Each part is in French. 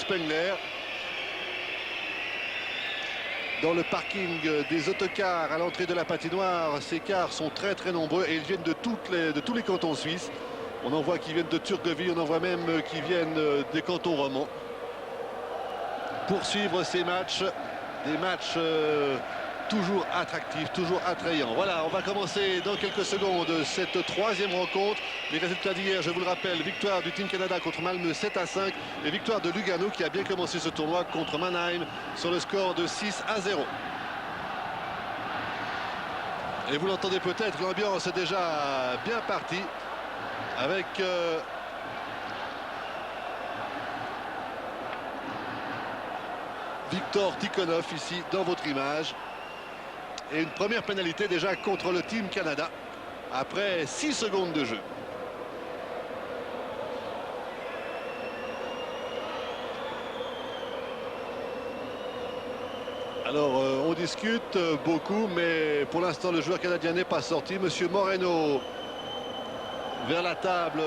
Spengler. Dans le parking des autocars à l'entrée de la patinoire, ces cars sont très nombreux et ils viennent de tous les cantons suisses. On en voit qui viennent de Turgovie, on en voit même qui viennent des cantons romans. Pour suivre ces matchs, des matchs toujours attractifs, toujours attrayants. Voilà, on va commencer dans quelques secondes cette troisième rencontre. Les résultats d'hier, je vous le rappelle, victoire du Team Canada contre Malmö 7-5 et victoire de Lugano qui a bien commencé ce tournoi contre Mannheim sur le score de 6-0. Et vous l'entendez peut-être, l'ambiance est déjà bien partie avec Viktor Tikhonov ici dans votre image. Et une première pénalité déjà contre le Team Canada après 6 secondes de jeu. Alors on discute beaucoup, mais pour l'instant le joueur canadien n'est pas sorti. Monsieur Moreno vers la table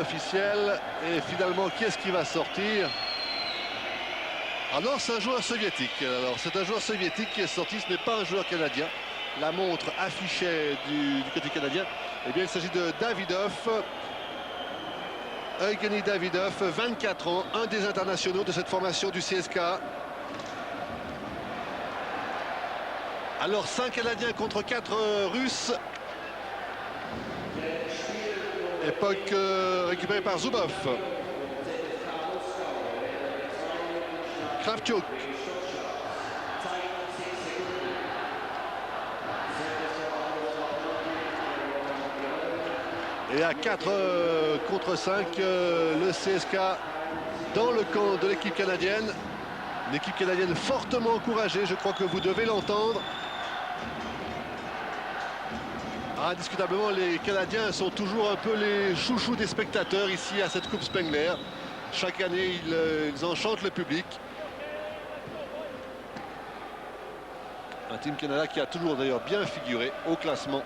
officielle. Et finalement, qui est-ce qui va sortir? Ah non, c'est un joueur soviétique. Alors c'est un joueur soviétique qui est sorti, ce n'est pas un joueur canadien. La montre affichait du côté canadien. Eh bien, il s'agit de Davidov. Evgeny Davidov, 24 ans, un des internationaux de cette formation du CSKA. Alors 5 Canadiens contre 4 Russes. Époque récupérée par Zubov. Kravchuk. Et à 4 contre 5, le CSKA dans le camp de l'équipe canadienne. L'équipe canadienne fortement encouragée, je crois que vous devez l'entendre. Indiscutablement, les Canadiens sont toujours un peu les chouchous des spectateurs ici à cette Coupe Spengler. Chaque année, ils enchantent le public. Un Team Canada qui a toujours d'ailleurs bien figuré au classement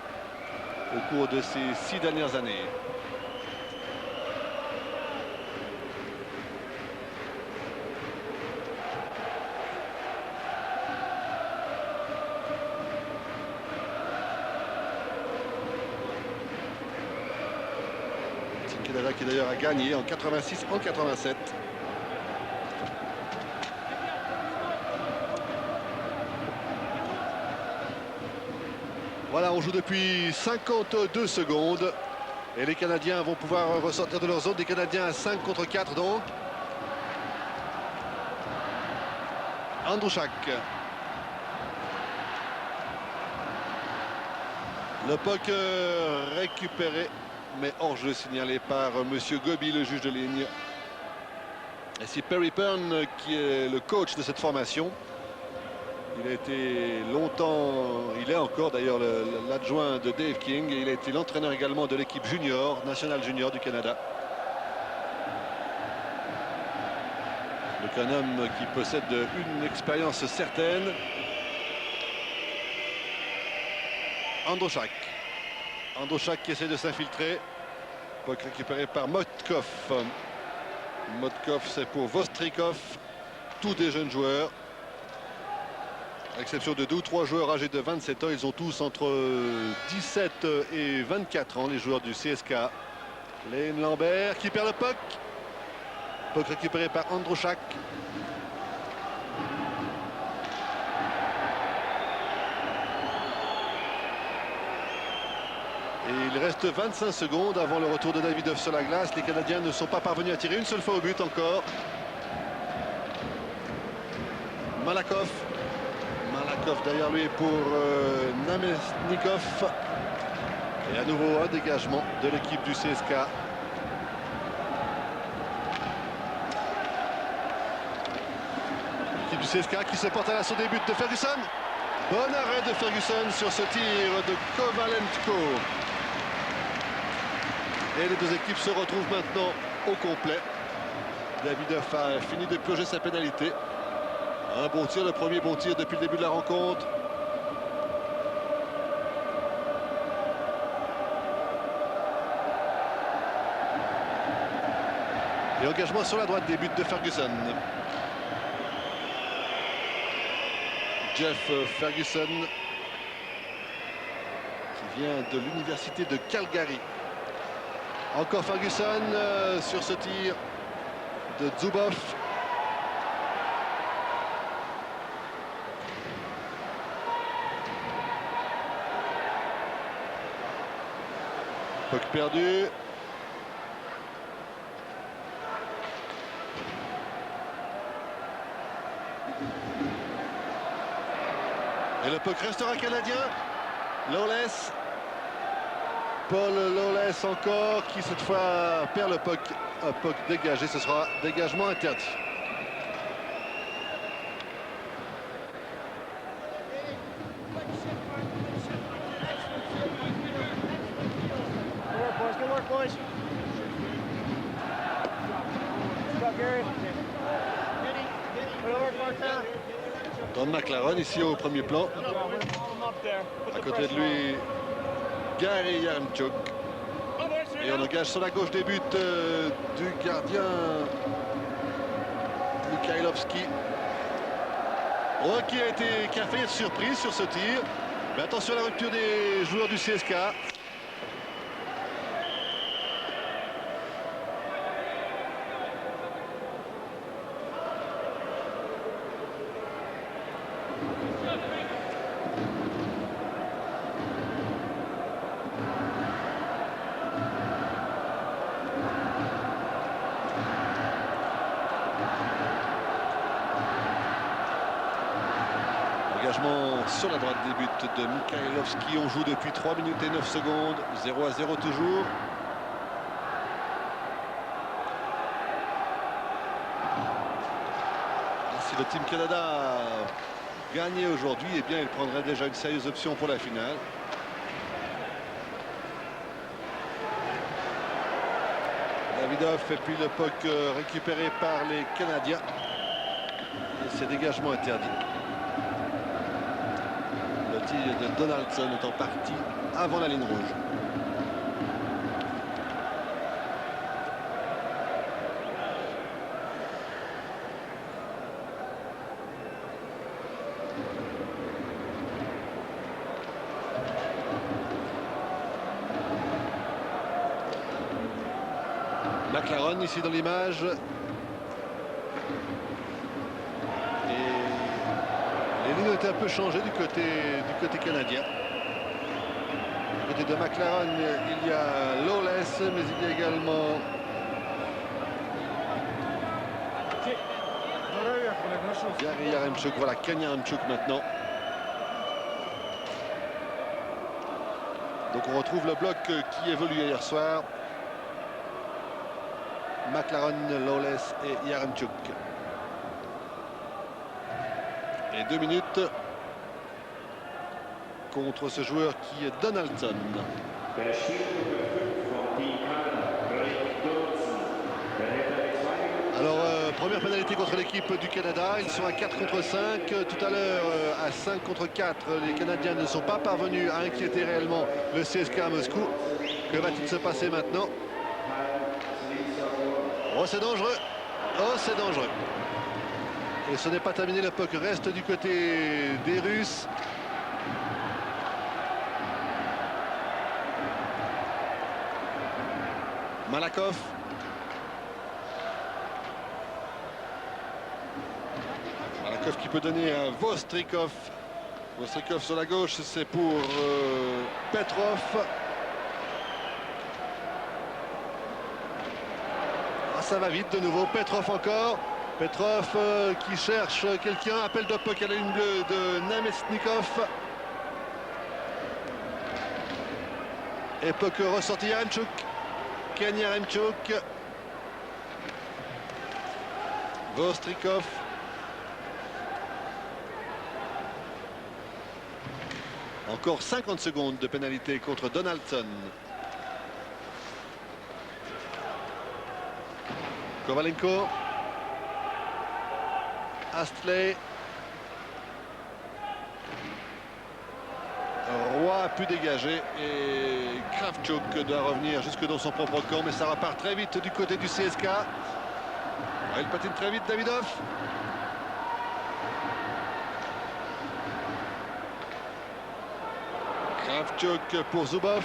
au cours de ces 6 dernières années. Team Canada qui d'ailleurs a gagné en 86, en 87. Voilà, on joue depuis 52 secondes. Et les Canadiens vont pouvoir ressortir de leur zone. Des Canadiens à 5 contre 4 donc. Androuchak. Le puck récupéré, mais hors-jeu signalé par monsieur Gobi, le juge de ligne. Et c'est Perry Pearn qui est le coach de cette formation. Il a été longtemps, il est encore d'ailleurs l'adjoint de Dave King et il a été l'entraîneur également de l'équipe junior, nationale junior du Canada. Donc un homme qui possède une expérience certaine. Androuchak. Androuchak qui essaie de s'infiltrer. Puck récupéré par Motkov. Motkov, c'est pour Vostrikov. Tous des jeunes joueurs. À l'exception de 2 ou 3 joueurs âgés de 27 ans, ils ont tous entre 17 et 24 ans, les joueurs du CSKA. Lane Lambert qui perd le puck. Puck récupéré par Androuchak. Et il reste 25 secondes avant le retour de Davidov sur la glace. Les Canadiens ne sont pas parvenus à tirer une seule fois au but encore. Malakov. Malakov derrière lui pour Namestnikov. Et à nouveau un dégagement de l'équipe du CSKA. L'équipe du CSKA qui se porte à l'assaut des buts de Ferguson. Bon arrêt de Ferguson sur ce tir de Kovalenko. Et les deux équipes se retrouvent maintenant au complet. Davidov a fini de purger sa pénalité. Un bon tir, le premier bon tir depuis le début de la rencontre. Et engagement sur la droite des buts de Ferguson. Jeff Ferguson, qui vient de l'université de Calgary. Encore Ferguson sur ce tir de Zubov. Puck perdu. Et le puck restera canadien. Lawless. Paul Lawless encore, qui cette fois perd le puck. Un puck dégagé, ce sera dégagement interdit. Don McLaren ici au premier plan. À côté de lui, Gary Yaremchuk. Et on engage sur la gauche des buts du gardien Mikhailovski. Qui a failli être surprise sur ce tir. Mais attention à la rupture des joueurs du CSK. Engagement sur la droite des buts de Mikhailovski. On joue depuis 3 minutes et 9 secondes. 0-0 toujours. Si le Team Canada gagnait aujourd'hui, eh bien, il prendrait déjà une sérieuse option pour la finale. Davidoff et puis le puck récupéré par les Canadiens. Et c'est dégagement interdit. Le tir de Donaldson étant parti avant la ligne rouge. McLaren ici dans l'image. Les lignes ont été un peu changées du côté canadien. Du côté de McLaren, il y a Lawless, mais il y a également Gary Yaremchuk. Voilà, Ken Yaremchuk maintenant. Donc on retrouve le bloc qui évoluait hier soir. McLaren, Lawless et Yaremchuk. Et 2 minutes contre ce joueur qui est Donaldson. Alors, première pénalité contre l'équipe du Canada. Ils sont à 4 contre 5. Tout à l'heure, à 5 contre 4, les Canadiens ne sont pas parvenus à inquiéter réellement le CSK à Moscou. Que va-t-il se passer maintenant? Oh, c'est dangereux. Oh, c'est dangereux. Et ce n'est pas terminé, le puck reste du côté des Russes. Malakov. Malakov qui peut donner à Vostrikov. Vostrikov sur la gauche, c'est pour Petrov. Ah, ça va vite de nouveau. Petrov encore. Petrov qui cherche quelqu'un. Appel de puck à la ligne bleue de Namestnikov. Et puck ressorti Yaremchuk. Ken Yaremchuk. Vostrikov. Encore 50 secondes de pénalité contre Donaldson. Kovalenko. Astley. Roy a pu dégager et Kravchuk doit revenir jusque dans son propre camp, mais ça repart très vite du côté du CSK. Il patine très vite, Davidov. Kravchuk pour Zubov.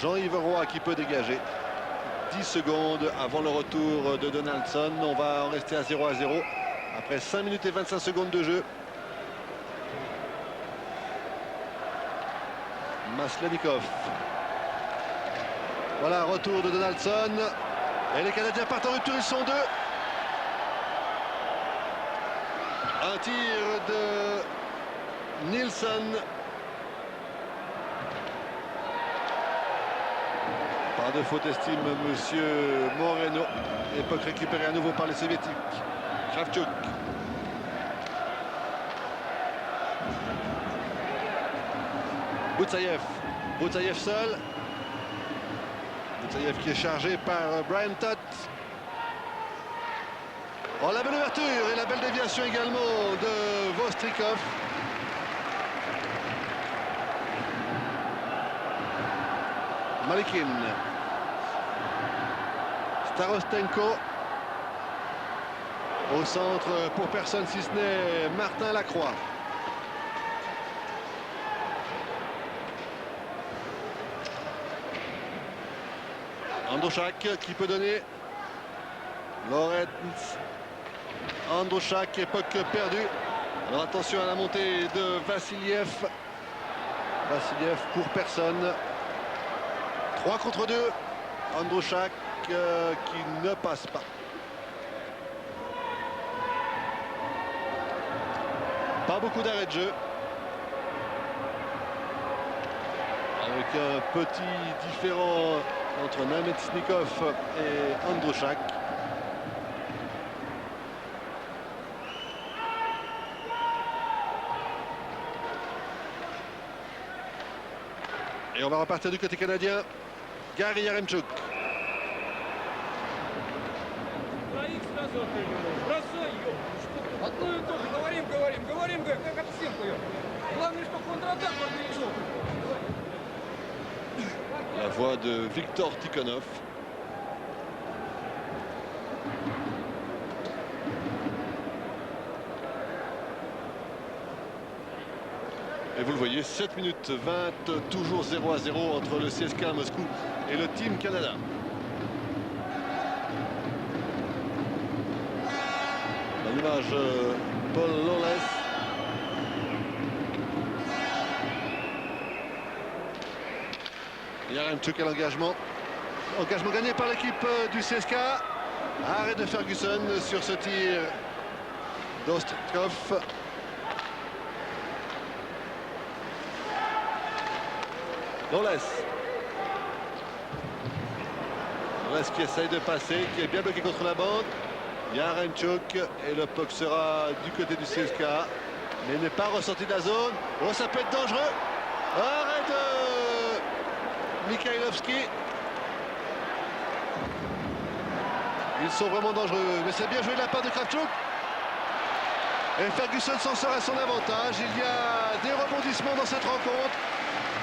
Jean-Yves Roy qui peut dégager. 10 secondes avant le retour de Donaldson. On va en rester à 0-0 après 5 minutes et 25 secondes de jeu. Maslenikov. Voilà, retour de Donaldson. Et les Canadiens partent en rupture, ils sont deux. Un tir de Nilsson. Pas de faute, estime monsieur Moreno. Époque récupérée à nouveau par les Soviétiques. Kravchuk. Boutsaïev. Boutsaïev seul. Boutsaïev qui est chargé par Brian Tott. Oh, la belle ouverture et la belle déviation également de Vostrikov. Malikin. Starostenko. Au centre pour personne si ce n'est Martin Lacroix. Androshak qui peut donner. Lorenz. Androshak, époque perdue. Alors attention à la montée de Vassiliev. Vassiliev pour personne. 3 contre 2. Androshak qui ne passe pas. Pas beaucoup d'arrêt de jeu. Avec un petit différent entre Namestnikov et Androshak. Et on va repartir du côté canadien. Gary Yaremchuk. La voix de Viktor Tikhonov. Et vous le voyez, 7 minutes 20, toujours 0-0 entre le CSKA Moscou et le Team Canada. À l'image, Paul Lawless. Yaremchuk à l'engagement. Engagement gagné par l'équipe du CSKA. Arrêt de Ferguson sur ce tir d'Ostrikov. Lawless. Lawless qui essaye de passer, qui est bien bloqué contre la bande. Yaremchuk et le puck sera du côté du CSKA, mais n'est pas ressorti de la zone. Oh, ça peut être dangereux. Arrêt de Mikhailovski. Ils sont vraiment dangereux, mais c'est bien joué de la part de Kravchuk. Et Ferguson s'en sort à son avantage. Il y a des rebondissements dans cette rencontre.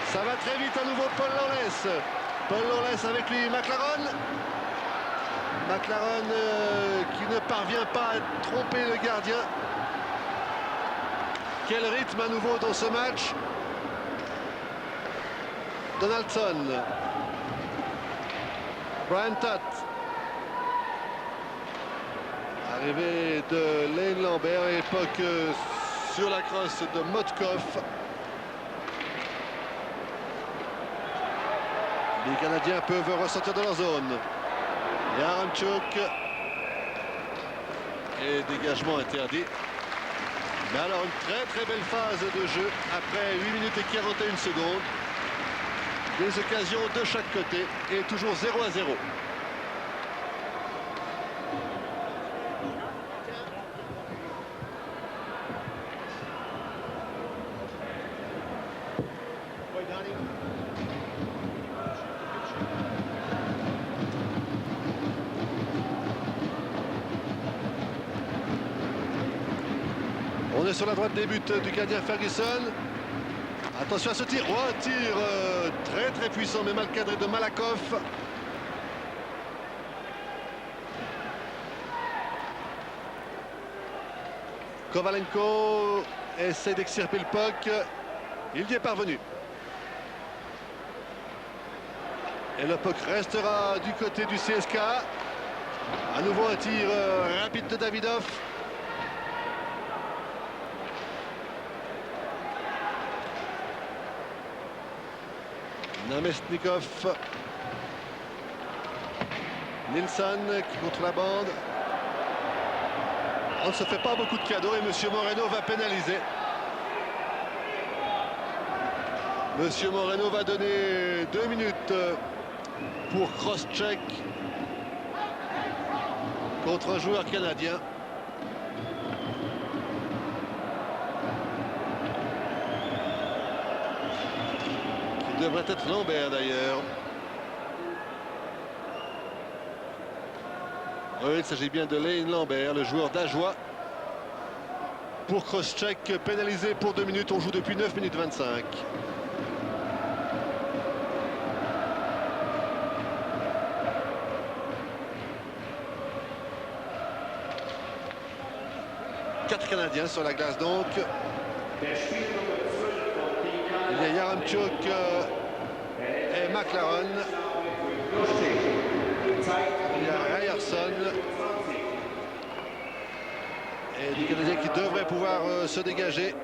Ça va très vite à nouveau, Paul Lawless. Paul Lawless avec lui, McLaren. McLaren qui ne parvient pas à tromper le gardien. Quel rythme à nouveau dans ce match. Donaldson. Brian Tott. Arrivée de Lane Lambert, époque sur la crosse de Motkov. Les Canadiens peuvent ressortir de leur zone. Yaremchuk. Et dégagement interdit. Mais alors une très belle phase de jeu après 8 minutes et 41 secondes. Des occasions de chaque côté et toujours 0-0. On est sur la droite des buts du Canadien Ferguson. Attention à ce tir. Oh, un tir très puissant mais mal cadré de Malakoff. Kovalenko essaie d'extirper le puck. Il y est parvenu. Et le puck restera du côté du CSK. À nouveau un tir rapide de Davidov. Namestnikov. Nilsson qui contre la bande. On ne se fait pas beaucoup de cadeaux et M. Moreno va pénaliser. M. Moreno va donner 2 minutes pour cross-check contre un joueur canadien. Qui devrait être Lambert d'ailleurs. Oui, il s'agit bien de Lane Lambert, le joueur d'Ajoie. Pour cross-check, pénalisé pour 2 minutes. On joue depuis 9 minutes 25. Quatre Canadiens sur la glace donc. Il y a Yaramchuk et McLaren. Il y a Ryerson. Et des Canadiens qui devraient pouvoir se dégager.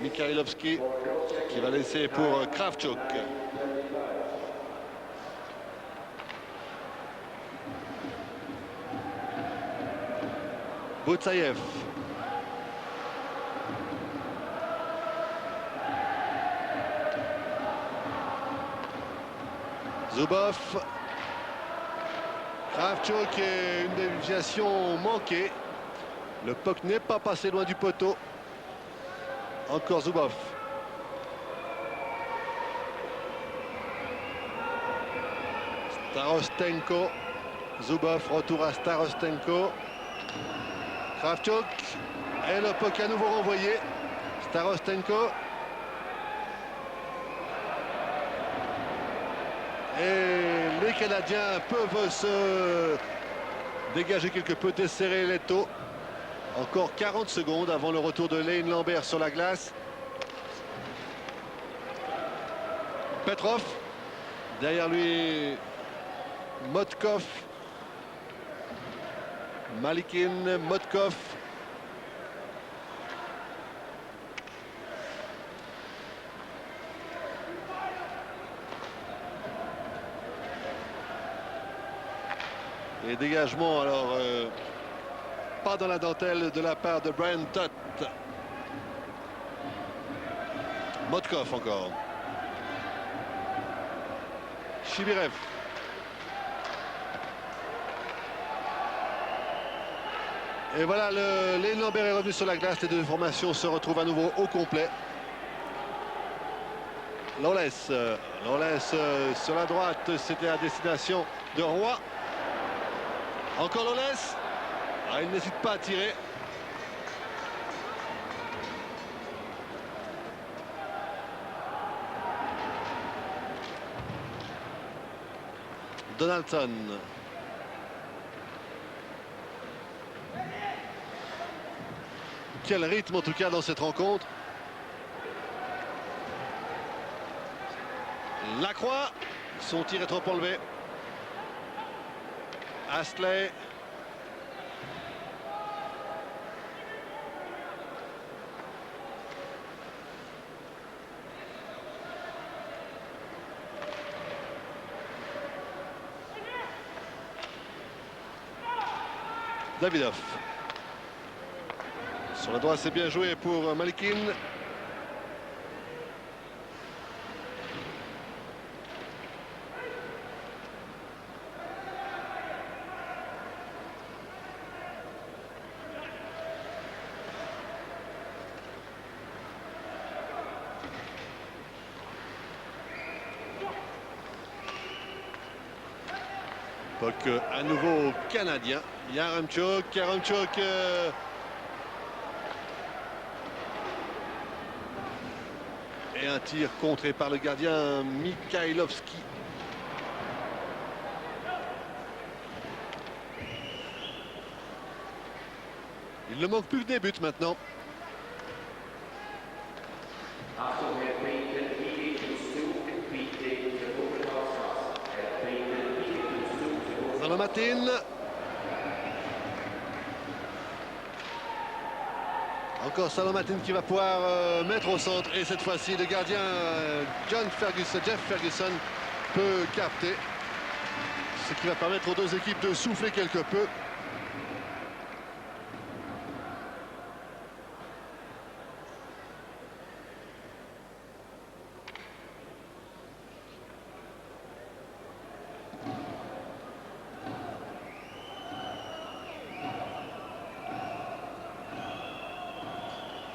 Mikhailovski qui va laisser pour Kravchuk. Boutsaïev. Zubov. Kravchuk et une déviation manquée. Le puck n'est pas passé loin du poteau. Encore Zubov. Starostenko. Zubov, retour à Starostenko. Kravchuk. Et le puck à nouveau renvoyé. Starostenko. Et les Canadiens peuvent se dégager quelque peu, desserrer les taux. Encore 40 secondes avant le retour de Lane Lambert sur la glace. Petrov. Derrière lui, Motkov. Malikin, Motkov. Et dégagement, alors, pas dans la dentelle de la part de Brian Tutt. Motkov encore. Chibirev. Et voilà, Lane Lambert est revenu sur la glace. Les deux formations se retrouvent à nouveau au complet. Loles sur la droite, c'était à destination de Roy. Encore Loles. Ah, il n'hésite pas à tirer. Donaldson. Quel rythme en tout cas dans cette rencontre. Lacroix. Son tir est trop enlevé. Astley. Davidov. Sur la droite, c'est bien joué pour Malikin. Puck à nouveau canadien. Yaramchuk. Et un tir contré par le gardien Mikhailovski. Il ne manque plus que des buts maintenant. Salomatin. Encore Salomatin qui va pouvoir mettre au centre. Et cette fois-ci, le gardien Jeff Ferguson peut capter. Ce qui va permettre aux deux équipes de souffler quelque peu.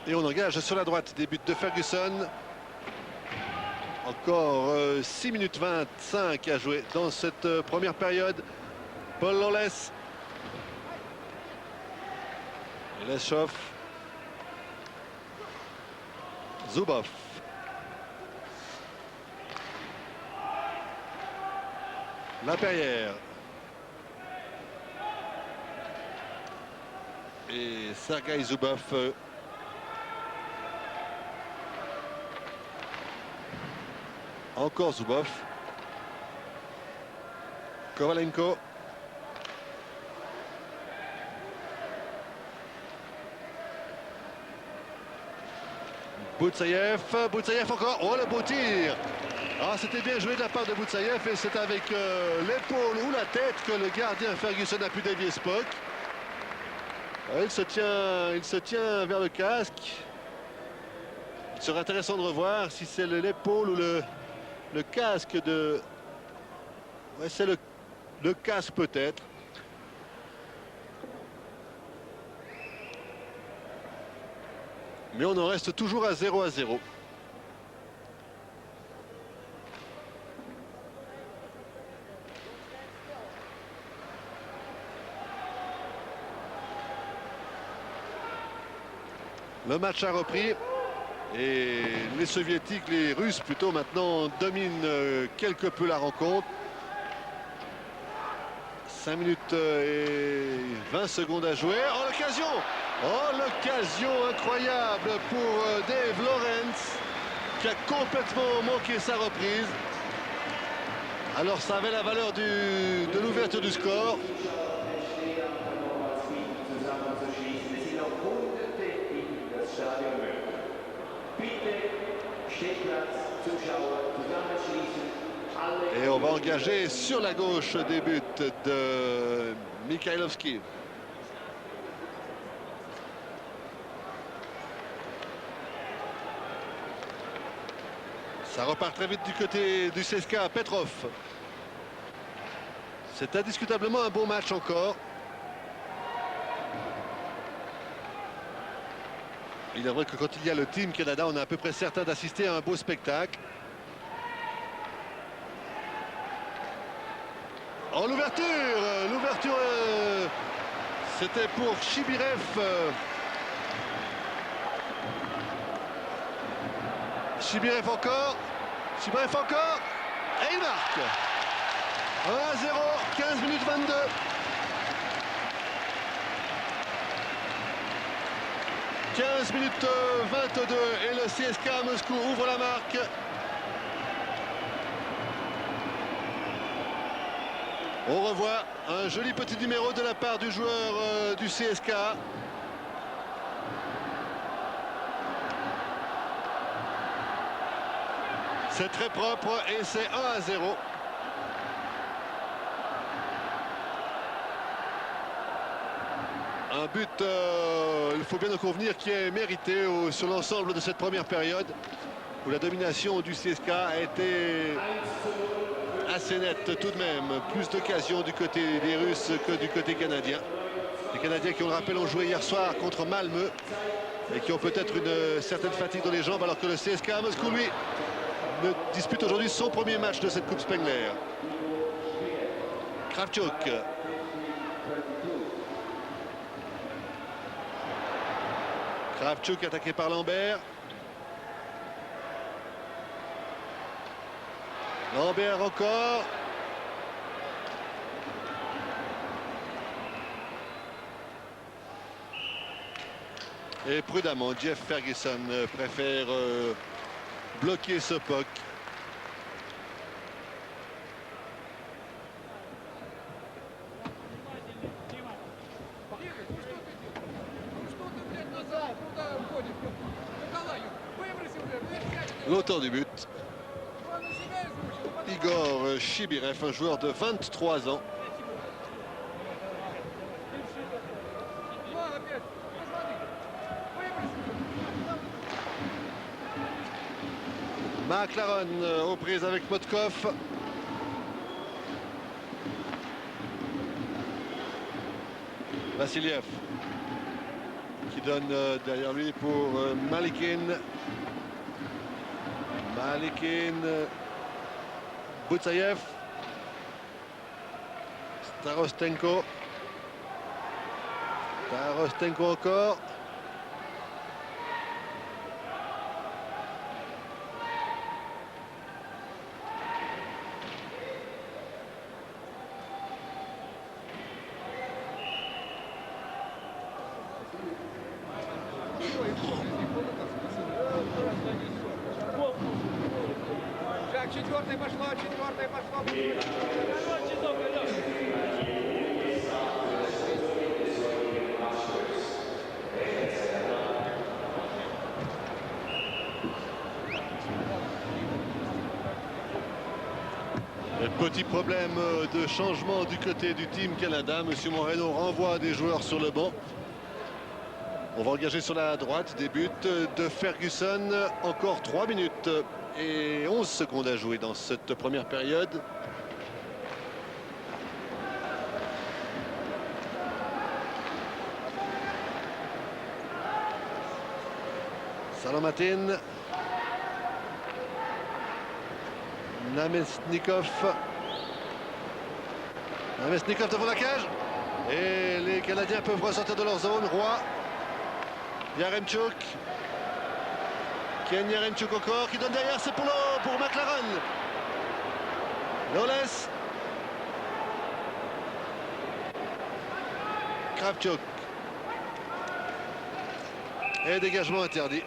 Et on engage sur la droite des buts de Ferguson. Encore 6 minutes 25 à jouer dans cette première période. Paul Lawless. Leshov. Zubov. Laperrière. Et Sergei Zubov. Encore Zubov. Kovalenko. Boutsaïev encore. Oh, le beau tir. Ah, c'était bien joué de la part de Boutsaïev et c'est avec l'épaule ou la tête que le gardien Ferguson a pu dévier ce puck. Il se tient vers le casque. Il serait intéressant de revoir si c'est l'épaule ou le casque de... Ouais, c'est le casque peut-être. Mais on en reste toujours à 0-0. Le match a repris. Et les soviétiques, les russes plutôt maintenant, dominent quelque peu la rencontre. 5 minutes et 20 secondes à jouer. Oh, l'occasion! Oh, l'occasion incroyable pour Dave Lawrence, qui a complètement manqué sa reprise. Alors ça avait la valeur de l'ouverture du score. Et on va engager sur la gauche des buts de Mikhailovski. Ça repart très vite du côté du CSKA. Petrov. C'est indiscutablement un bon match encore. Il est vrai que quand il y a le Team Canada, on est à peu près certain d'assister à un beau spectacle. Oh, l'ouverture, c'était pour Chibirev. Chibirev encore, et il marque. 1-0, 15 minutes 22. « 15 minutes 22 et le CSKA Moscou ouvre la marque. On revoit un joli petit numéro de la part du joueur du CSKA. C'est très propre et c'est 1-0. Un but, il faut bien en convenir, qui est mérité sur l'ensemble de cette première période où la domination du CSKA a été assez nette tout de même. Plus d'occasions du côté des Russes que du côté canadien. Les Canadiens qui, on le rappelle, ont joué hier soir contre Malmö et qui ont peut-être une certaine fatigue dans les jambes, alors que le CSKA Moscou, lui, dispute aujourd'hui son premier match de cette Coupe Spengler. Kravchuk. Kravchuk attaqué par Lambert. Lambert encore. Et prudemment, Jeff Ferguson préfère bloquer ce puck. L'auteur du but, Igor Chibirev, un joueur de 23 ans. McLaren aux prises avec Motkov. Vassiliev qui donne derrière lui pour Malikin. Boutsaïev. Starostenko encore. Четвертый пошло. Petit problème de changement du côté du Team Canada. Monsieur Moreno renvoie des joueurs sur le banc. On va engager sur la droite des buts de Ferguson. Encore 3 minutes et 11 secondes à jouer dans cette première période. Salomatin. Namestnikov devant la cage. Et les Canadiens peuvent ressortir de leur zone. Roy. Yaremchuk. Ken Yaremchuk encore qui donne derrière. C'est pour McLaren. Loles. Kravchuk. Et dégagement interdit.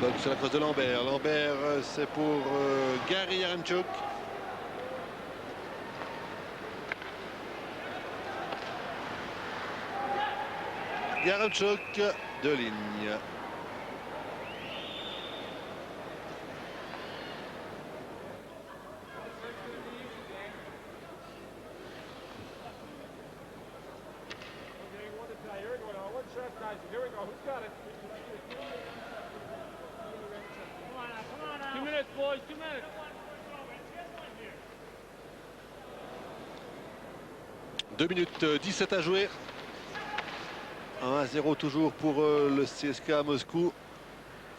Donc c'est la crosse de Lambert. Lambert, c'est pour Gary Yaremchuk. Yaremchuk de ligne. Deux minutes 17 à jouer. 1-0 toujours pour le CSKA Moscou.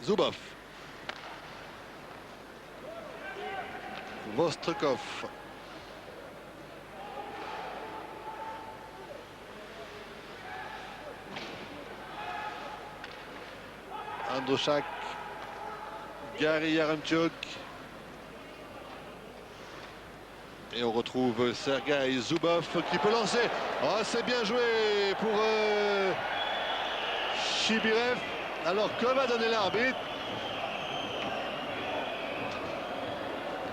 Zubov. Vostrikov. Androshak. Gary Yaremchuk. Et on retrouve Sergei Zubov qui peut lancer. Oh, c'est bien joué pour Chibirev. Alors que va donner l'arbitre?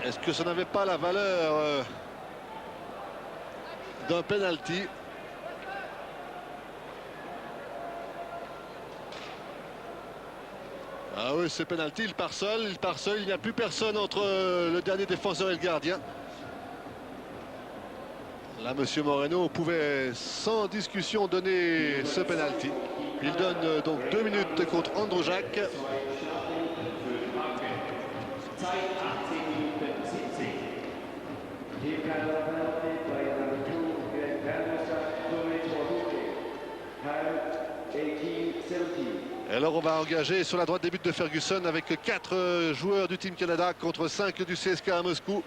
Est-ce que ça n'avait pas la valeur d'un penalty? Ah oui, c'est penalty, il part seul, il n'y a plus personne entre le dernier défenseur et le gardien. Là, monsieur Moreno pouvait sans discussion donner ce penalty. Il donne donc 2 minutes contre Androshak. Et alors on va engager sur la droite des buts de Ferguson avec 4 joueurs du Team Canada contre 5 du CSK à Moscou.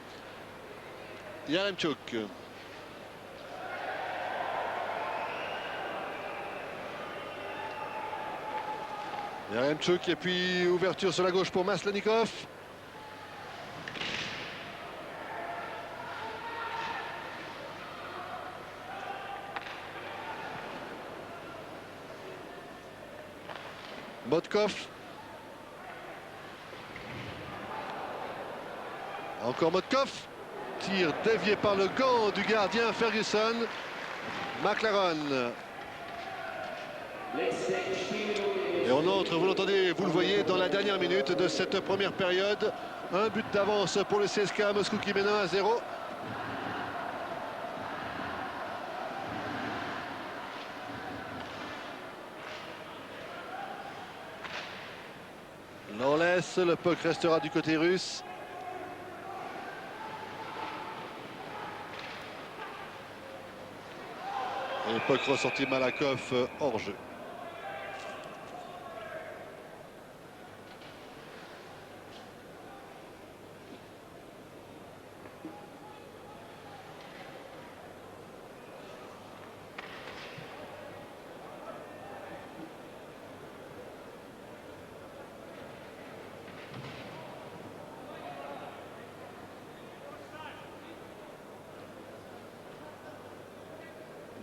Yaremchuk. Yaremchuk et puis ouverture sur la gauche pour Maslenikov. Motkov. Encore Motkov. Tir dévié par le gant du gardien Ferguson. McLaren. Et on entre, vous l'entendez, vous le voyez, dans la dernière minute de cette première période. Un but d'avance pour le CSK à Moscou qui mène 1-0. Lawless, le puck restera du côté russe. Et puck ressorti Malakov hors jeu.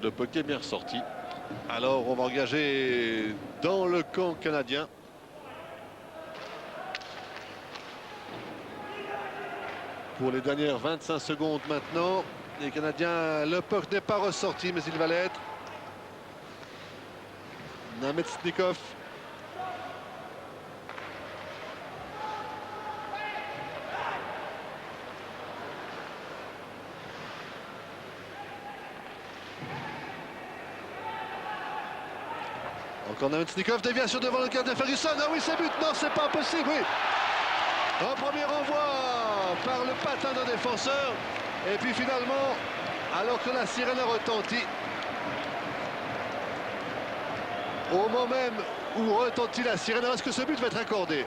Le puck est bien ressorti. Alors on va engager dans le camp canadien. Pour les dernières 25 secondes maintenant. Les Canadiens, le puck n'est pas ressorti, mais il va l'être. Namestnikov. Encore Namestnikov, déviation devant le gardien Ferguson. Ah oui, c'est but. Non, c'est pas possible, oui. Un premier renvoi par le patin d'un défenseur. Et puis finalement, alors que la sirène a retenti, au moment même où retentit la sirène, est-ce que ce but va être accordé?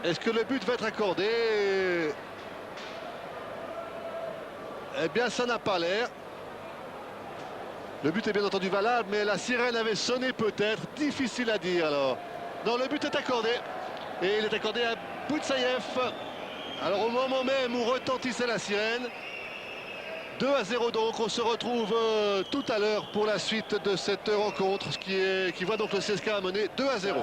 Est-ce que le but va être accordé? Eh bien, ça n'a pas l'air. Le but est bien entendu valable, mais la sirène avait sonné peut-être. Difficile à dire alors. Non, le but est accordé. Et il est accordé à Boutsaïev. Alors au moment même où retentissait la sirène. 2-0 donc. On se retrouve tout à l'heure pour la suite de cette rencontre qui voit donc le CSK mener 2-0.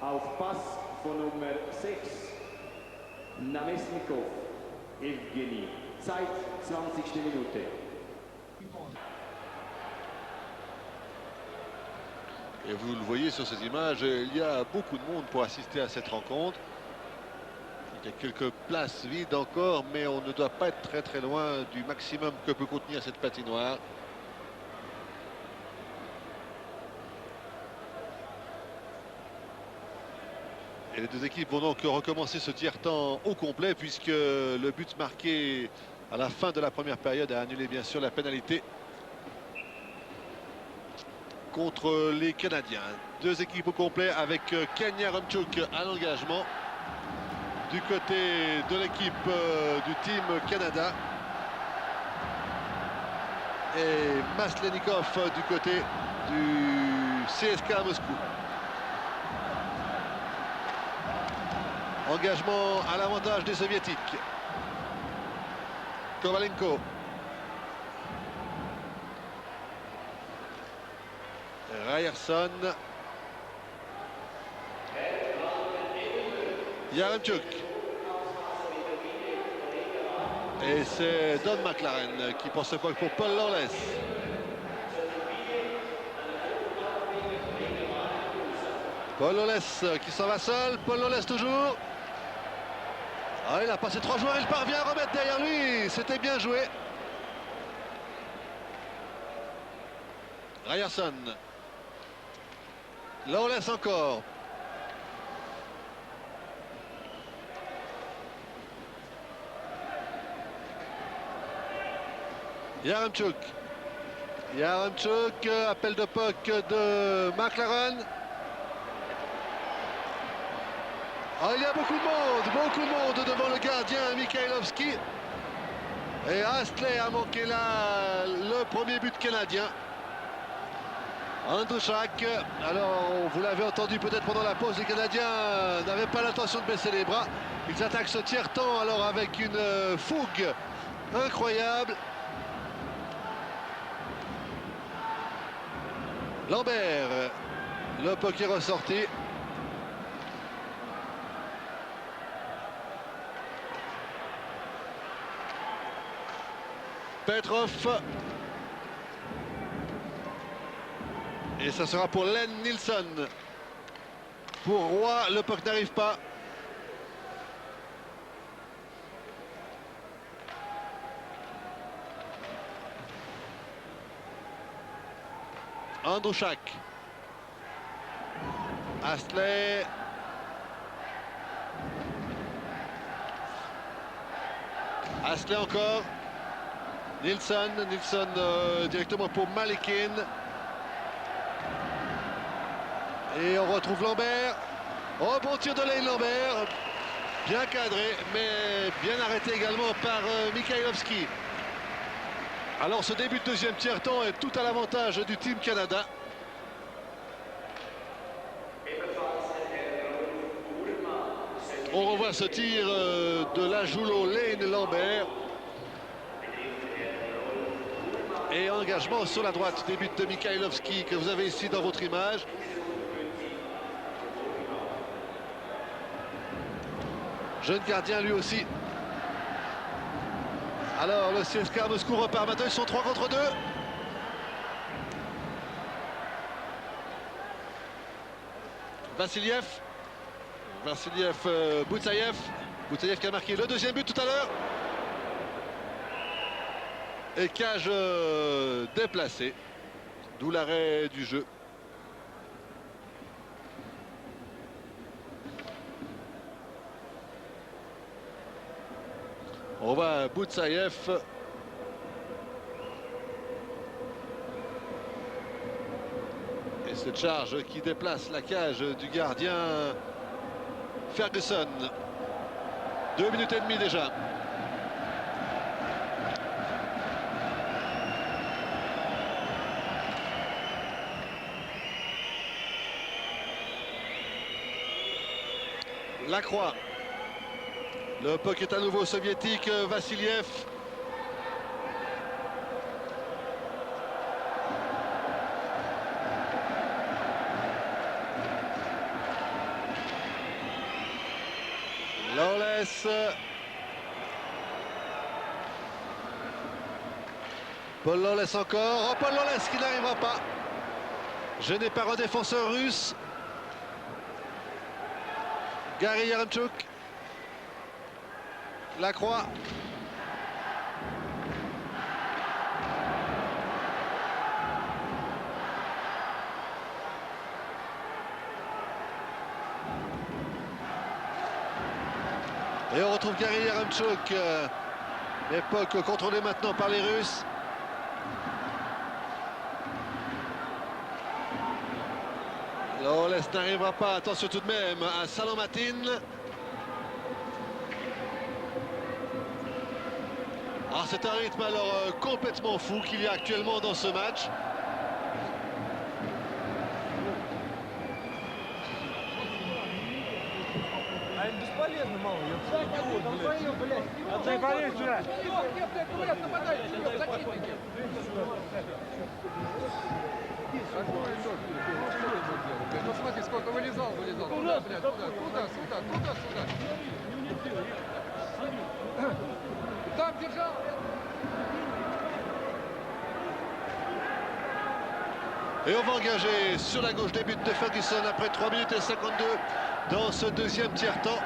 Auf Pass von Nummer 6, Namestnikov, Evgeny. Zeit, 20. Minute. Et vous le voyez sur ces images, il y a beaucoup de monde pour assister à cette rencontre. Il y a quelques places vides encore, mais on ne doit pas être très très loin du maximum que peut contenir cette patinoire. Et les deux équipes vont donc recommencer ce tiers-temps au complet, puisque le but marqué à la fin de la première période a annulé bien sûr la pénalité contre les Canadiens. Deux équipes au complet avec Ken Yaremchuk à l'engagement du côté de l'équipe du Team Canada et Maslenikov du côté du CSK Moscou. Engagement à l'avantage des Soviétiques. Kovalenko. Ryerson. Yaremchuk. Et c'est Don McLaren qui pense pas pour Paul Lawless. Paul Lawless qui s'en va seul. Paul Lawless toujours. Ah, il a passé 3 joueurs, il parvient à remettre derrière lui. C'était bien joué. Ryerson. Lawless encore. Yaremchuk. Yaremchuk, appel de puck de McLaren. Ah, il y a beaucoup de monde devant le gardien Mikhailovski. Et Astley a manqué là le premier but canadien. Andrushak, alors vous l'avez entendu peut-être pendant la pause, les Canadiens n'avaient pas l'intention de baisser les bras. Ils attaquent ce tiers-temps alors avec une fougue incroyable. Lambert, le puck est ressorti. Petrov. Et ça sera pour Len Nilsson. Pour Roy, le puck n'arrive pas. Andrushak. Astley. Astley encore. Nilsson directement pour Malekin. Et on retrouve Lambert. Oh, bon tir de Lane Lambert. Bien cadré, mais bien arrêté également par Mikhailovski. Alors ce début de deuxième tiers-temps est tout à l'avantage du Team Canada. On revoit ce tir de l'Ajoulo Lane Lambert. Et engagement sur la droite, début de Mikhailovski que vous avez ici dans votre image. Jeune gardien lui aussi. Alors le CSKA Moscou repart. Maintenant ils sont 3 contre 2. Vassiliev, Boutsaïev. Boutsaïev qui a marqué le deuxième but tout à l'heure. Et cage déplacée. D'où l'arrêt du jeu. On voit Boutsaïev. Et cette charge qui déplace la cage du gardien Ferguson. 2 minutes et demie déjà. Lacroix. Le puck est à nouveau soviétique. Vassiliev. Lawless. Paul Lawless encore. Oh, Paul Lawless qui n'arrivera pas. Gêné par un défenseur russe. Gary Yaremchuk. Lacroix. Et on retrouve Gary Yaremchuk. L'époque contrôlée maintenant par les Russes. Lawless n'arrivera pas. Attention tout de même à Salomatin. Alors c'est un rythme alors complètement fou qu'il y a actuellement dans ce match. Посмотри, сколько вылезал. Куда, блядь, куда? Сюда. Там держал. Et on va engager sur la gauche des buts de Ferguson après 3 minutes et 52 dans ce deuxième tiers-temps.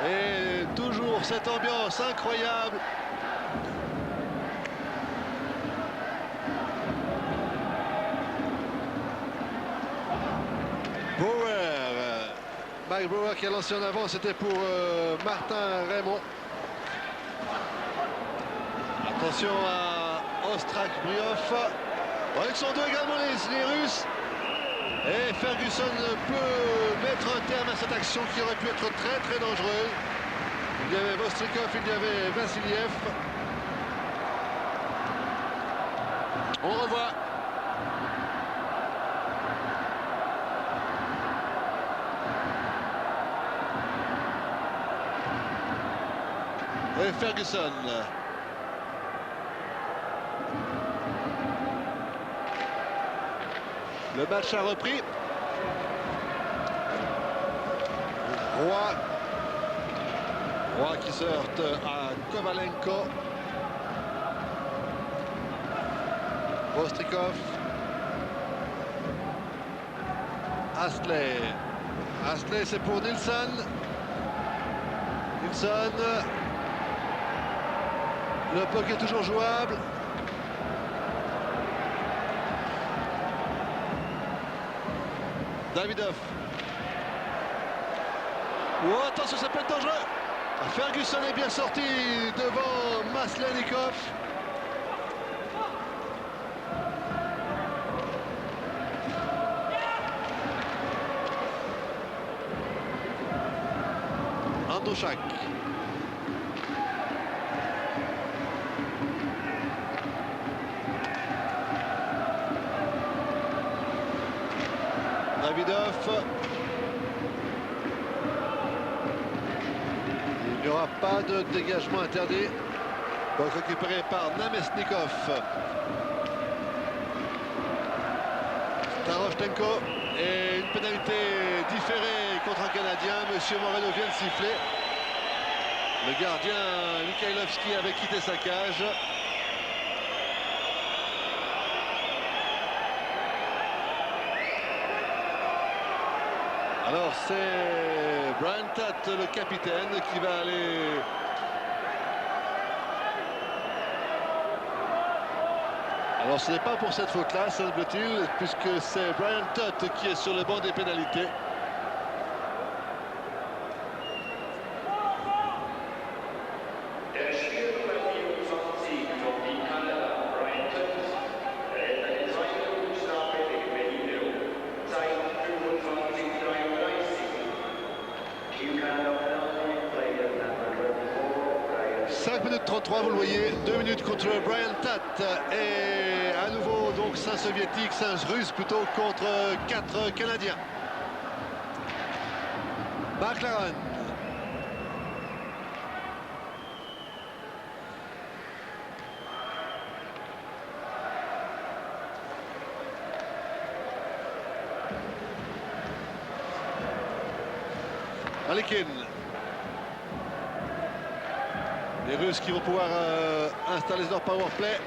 Et toujours cette ambiance incroyable. Bauer. Mike Bauer qui a lancé en avant, c'était pour Martin Raymond. Attention à Ostrak Briov. Bon, ils sont deux également les Russes. Et Ferguson peut mettre un terme à cette action qui aurait pu être très très dangereuse. Il y avait Vostrikov, il y avait Vassiliev. On revoit. Et Ferguson. Le match a repris. Roy qui se heurte à Kovalenko. Vostrikov. Astley. Astley, c'est pour Nilsson. Nilsson. Le puck est toujours jouable. Davidov. Oh, attention, ça peut être dangereux. Ferguson est bien sorti devant Maslenikov. Andouchak. Davidov. Il n'y aura pas de dégagement interdit. Donc récupéré par Namestnikov. Staroshtenko. Et une pénalité différée contre un Canadien. Monsieur Moreno vient de siffler. Le gardien Mikhailovski avait quitté sa cage. Alors c'est Brian Tutt, le capitaine, qui va aller alors ce n'est pas pour cette faute-là, semble-t-il, puisque c'est Brian Tutt qui est sur le banc des pénalités. Minutes 33, vous le voyez, 2 minutes contre Brian Tutt et à nouveau donc 5 soviétiques, 5 russes plutôt contre 4 canadiens. McLaren. Malikin. Les Russes qui vont pouvoir installer leur power play.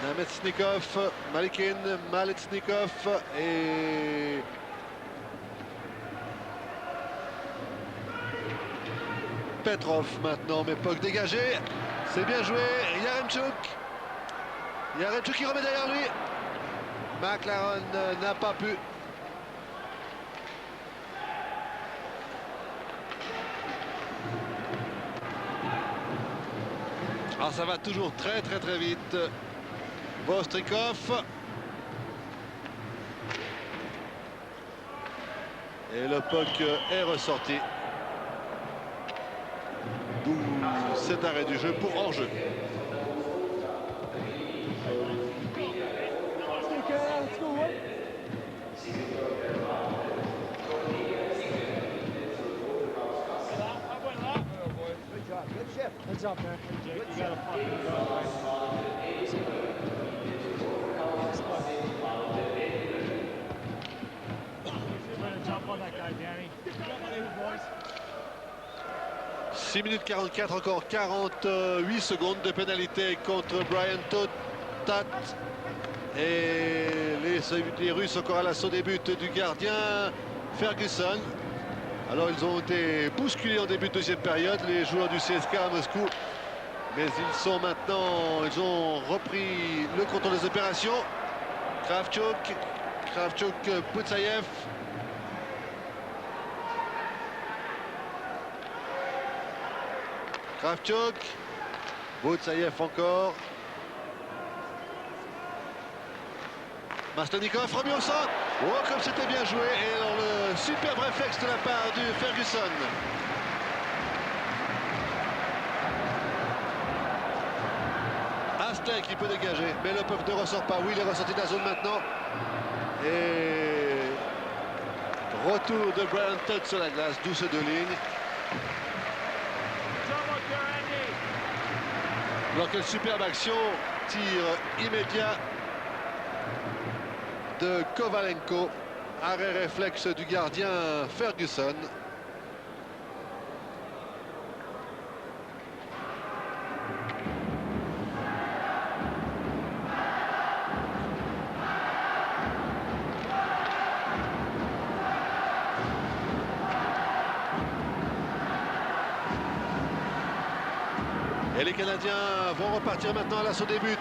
Namestnikov, Malikin, Maletsnikov et Petrov maintenant, mais puck dégagé. C'est bien joué. Yaremchuk. Yaremchuk qui remet derrière lui. McLaren n'a pas pu. Alors ça va toujours très vite. Vostrikov. Et le puck est ressorti. C'est arrêt du jeu pour hors-jeu. Heads up, man. You gotta fucking go. Trying to jump on that guy, Danny. 6 minutes 44, encore 48 secondes de pénalité contre Brian Tutt. Et les Russes encore à l'assaut des buts du gardien Ferguson. Alors ils ont été bousculés en début de deuxième période, les joueurs du CSKA à Moscou. Mais ils sont maintenant, ils ont repris le contrôle des opérations. Kravchuk, Poutsaïev. Kravchuk. Boutsaïev encore. Mastonikov remis au centre. Oh, comme c'était bien joué. Et alors le superbe réflexe de la part du Ferguson. Astley qui peut dégager, mais le puck ne ressort pas. Oui, il est ressorti de la zone maintenant. Et retour de Brian Tutt sur la glace, d'où ces deux lignes. Alors quelle superbe action, tir immédiat de Kovalenko, arrêt réflexe du gardien Ferguson. Et les Canadiens vont repartir maintenant à l'assaut des buts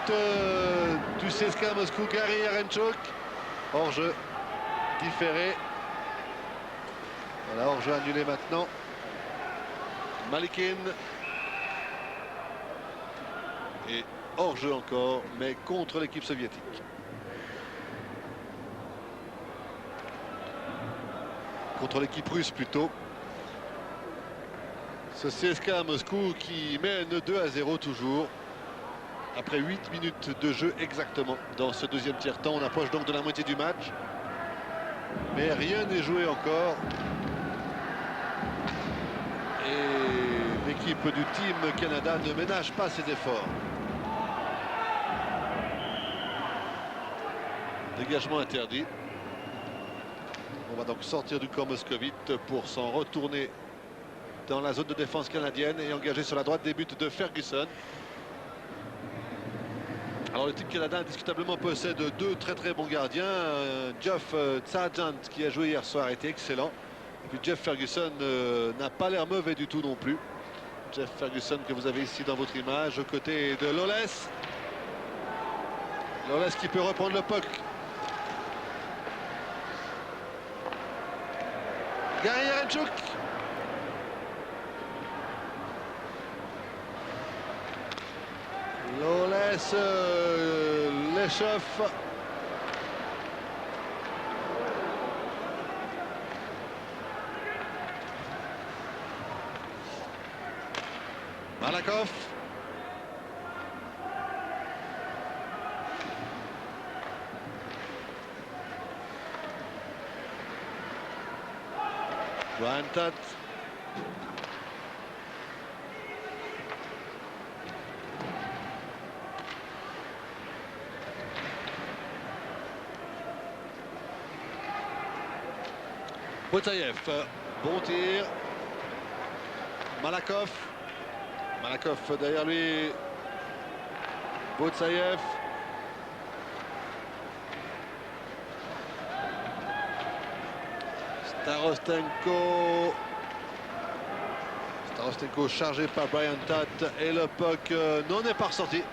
du CSKA Moscou. Gary Yarenchuk, hors-jeu différé. Voilà, hors-jeu annulé maintenant. Malikin. Et hors-jeu encore, mais contre l'équipe soviétique. Contre l'équipe russe plutôt. Ce CSKA Moscou qui mène 2-0 toujours. Après 8 minutes de jeu exactement dans ce deuxième tiers-temps. On approche donc de la moitié du match. Mais rien n'est joué encore. Et l'équipe du Team Canada ne ménage pas ses efforts. Dégagement interdit. On va donc sortir du camp moscovite pour s'en retourner dans la zone de défense canadienne et engagé sur la droite des buts de Ferguson. Alors le Team Canada indiscutablement possède deux très bons gardiens. Geoff Sargent qui a joué hier soir était excellent. Et puis Jeff Ferguson n'a pas l'air mauvais du tout non plus. Jeff Ferguson que vous avez ici dans votre image aux côtés de Loles. Loles qui peut reprendre le puck. Gary Yarenchuk. Loles l'échauffe. Malakov. Brian Tutt. Boutsaïev, bon tir. Malakov. Malakov derrière lui. Boutsaïev. Starostenko. Starostenko chargé par Brian Tutt. Et le puck non n'est pas ressorti.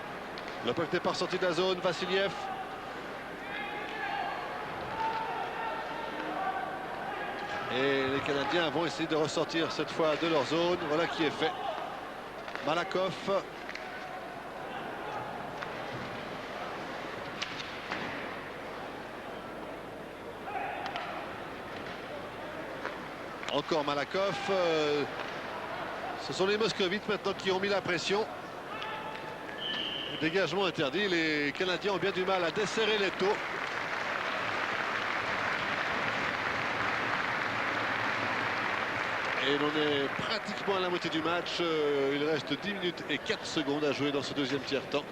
Le puck n'est pas ressorti de la zone. Vassiliev. Et les Canadiens vont essayer de ressortir cette fois de leur zone. Voilà qui est fait. Malakov. Encore Malakov. Ce sont les Moscovites maintenant qui ont mis la pression. Dégagement interdit. Les Canadiens ont bien du mal à desserrer les taux. Et l'on est pratiquement à la moitié du match. Il reste 10 minutes et 4 secondes à jouer dans ce deuxième tiers-temps.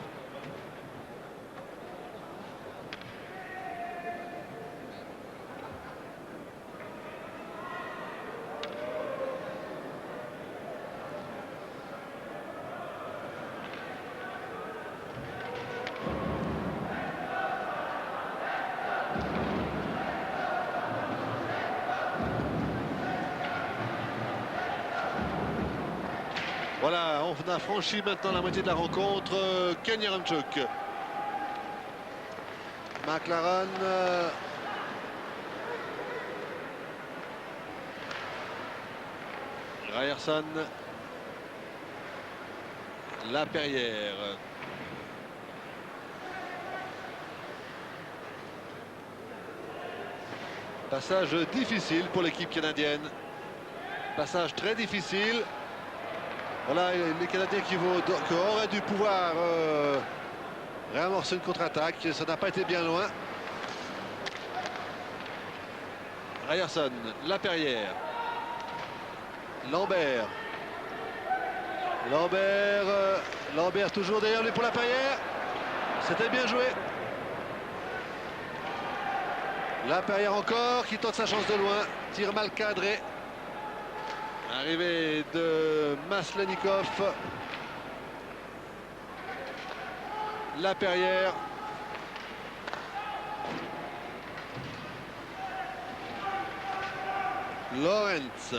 Voilà, on a franchi maintenant la moitié de la rencontre. Ken Yarenchuk. McLaren. Ryerson. Laperrière. Passage difficile pour l'équipe canadienne. Passage très difficile. Voilà les Canadiens qui auraient dû pouvoir réamorcer une contre-attaque. Ça n'a pas été bien loin. Ryerson, Laperrière. Lambert. Lambert toujours derrière lui pour Laperrière. C'était bien joué. Laperrière encore qui tente sa chance de loin. Tir mal cadré. Arrivée de Maslenikov. Laperrière. Lawrence.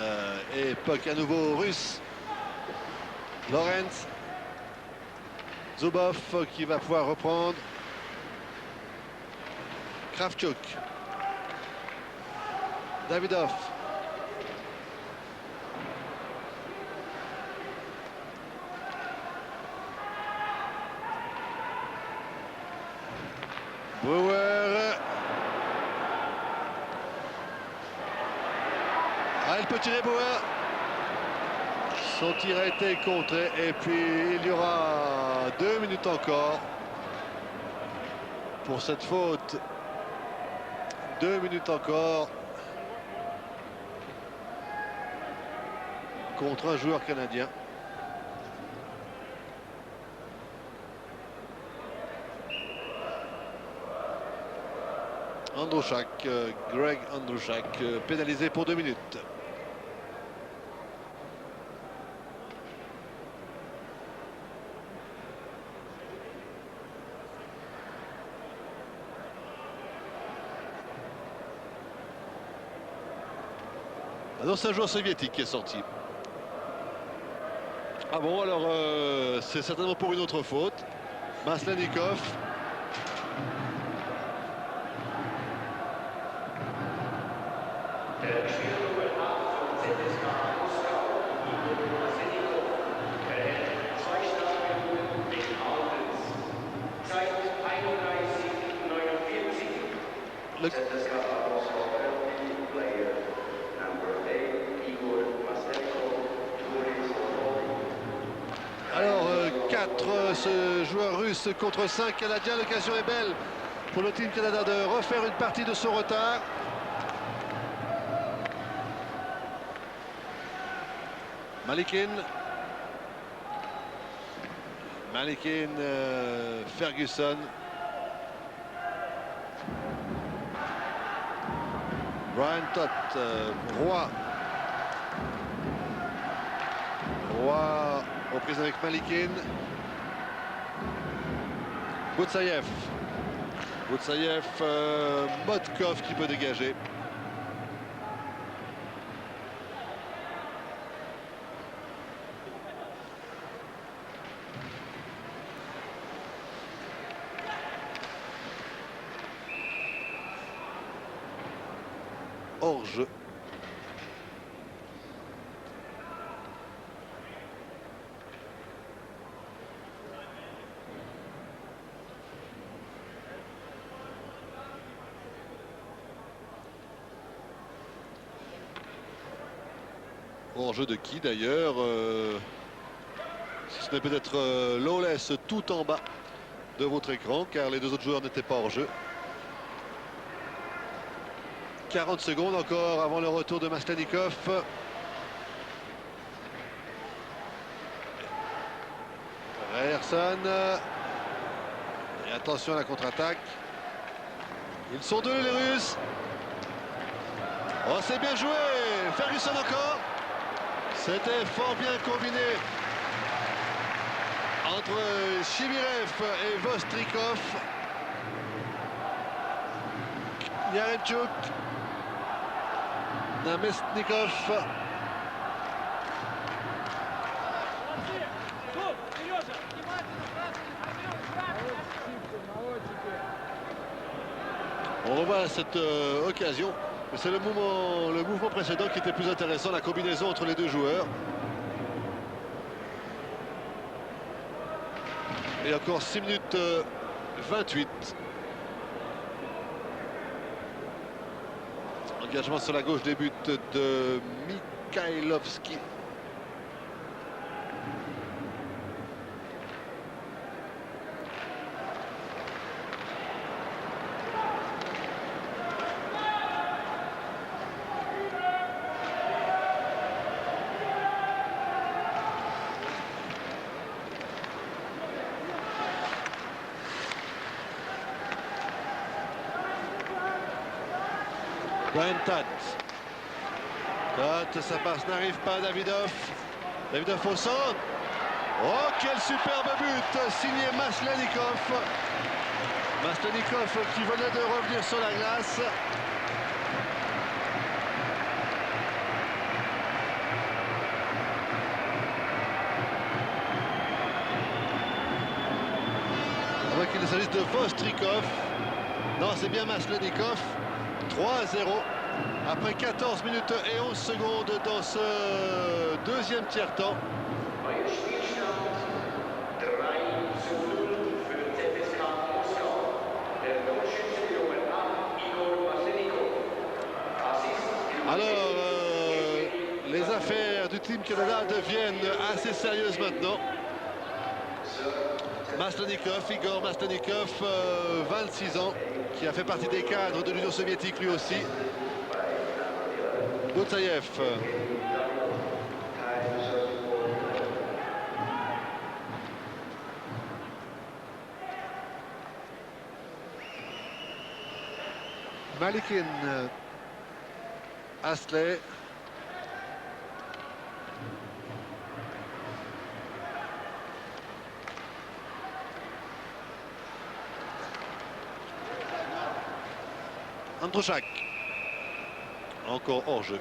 Et puck à nouveau russe. Lawrence. Zubov qui va pouvoir reprendre. Kravchuk. Davidov. Brewer. Ah, il peut tirer Brewer. Son tir a été contré et puis il y aura 2 minutes encore pour cette faute. 2 minutes encore contre un joueur canadien. Androuchak, Greg Androuchak, pénalisé pour 2 minutes. Alors c'est un joueur soviétique qui est sorti. Ah bon, alors c'est certainement pour une autre faute. Maslenikov. Alors 4 ce joueur russe contre 5 Canadiens. L'occasion est belle pour le Team Canada de refaire une partie de son retard. Malikin. Ferguson. Brian Tott, Roy. Roy reprise avec Malikin. Boutsaïev. Motkov qui peut dégager. Hors-jeu. Hors-jeu de qui d'ailleurs si ce n'est peut-être Lawless tout en bas de votre écran, car les 2 autres joueurs n'étaient pas hors-jeu. 40 secondes encore avant le retour de Maslenikov. Ryerson. Et attention à la contre-attaque. Ils sont 2 les Russes. Oh, c'est bien joué. Ferguson encore. C'était fort bien combiné entre Chibirev et Vostrikov. Yaremchuk. Namestnikov. On revoit cette occasion, mais c'est le mouvement précédent qui était plus intéressant, la combinaison entre les 2 joueurs. Et encore 6 minutes 28. Engagement sur la gauche, début de Mikhailovski. Tat, ça passe, n'arrive pas Davidov. Davidov au centre. Oh, quel superbe but signé Maslenikov. Maslenikov qui venait de revenir sur la glace. Avant qu'il ne s'agisse de Vostrikov. Non, c'est bien Maslenikov. 3-0 après 14 minutes et 11 secondes dans ce deuxième tiers-temps. Alors, les affaires du Team Canada deviennent assez sérieuses maintenant. Maslenikov, Igor Maslenikov, 26 ans, qui a fait partie des cadres de l'Union soviétique lui aussi. Boutsaïev. Malikin. Astley. Androuchak. Encore hors jeu.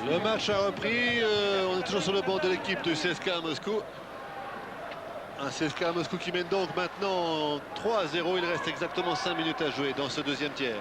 Le match a repris, on est toujours sur le banc de l'équipe du CSKA Moscou. Un CSKA Moscou qui mène donc maintenant 3-0. Il reste exactement 5 minutes à jouer dans ce deuxième tiers.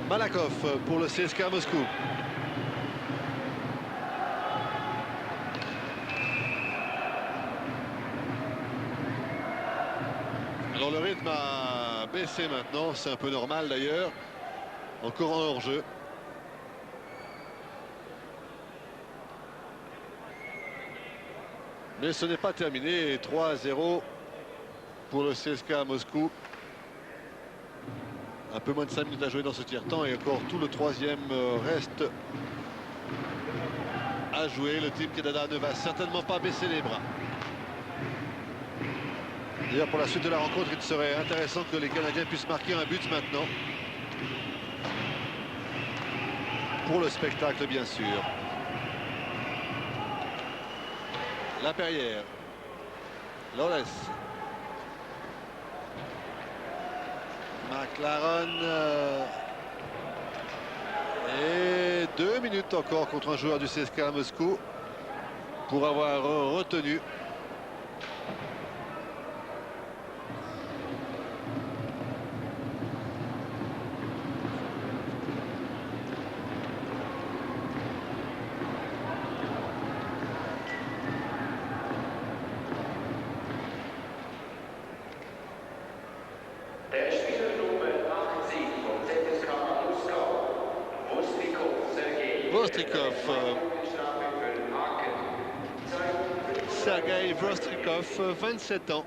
Malakov pour le CSKA Moscou. Alors le rythme a baissé maintenant, c'est un peu normal d'ailleurs. Encore un hors-jeu. Mais ce n'est pas terminé. 3-0 pour le CSKA Moscou. Un peu moins de 5 minutes à jouer dans ce tiers-temps et encore tout le troisième reste à jouer. Le Team Canada ne va certainement pas baisser les bras. D'ailleurs, pour la suite de la rencontre, il serait intéressant que les Canadiens puissent marquer un but maintenant. Pour le spectacle, bien sûr. Laperrière. Lawless. McLaren. Et 2 minutes encore contre un joueur du CSKA Moscou pour avoir retenu. Vostrikov Sergei Vostrikov, 27 ans.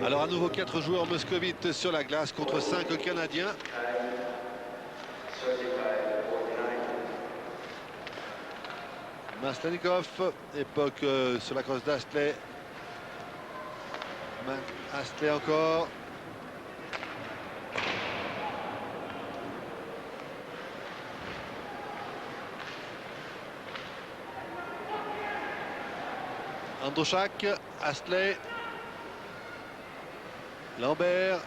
Alors à nouveau 4 joueurs moscovites sur la glace contre 5 Canadiens. Maslenikov, époque sur la crosse d'Astley. Astley encore. Androchak, Astley. Lambert.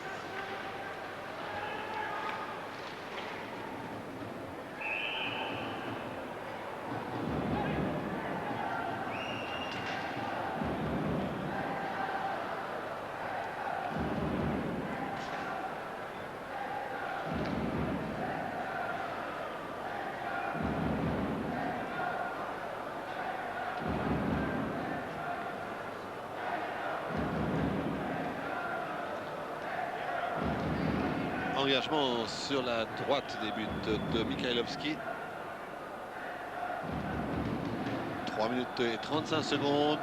Engagement sur la droite des buts de Mikhailovski. 3 minutes et 35 secondes.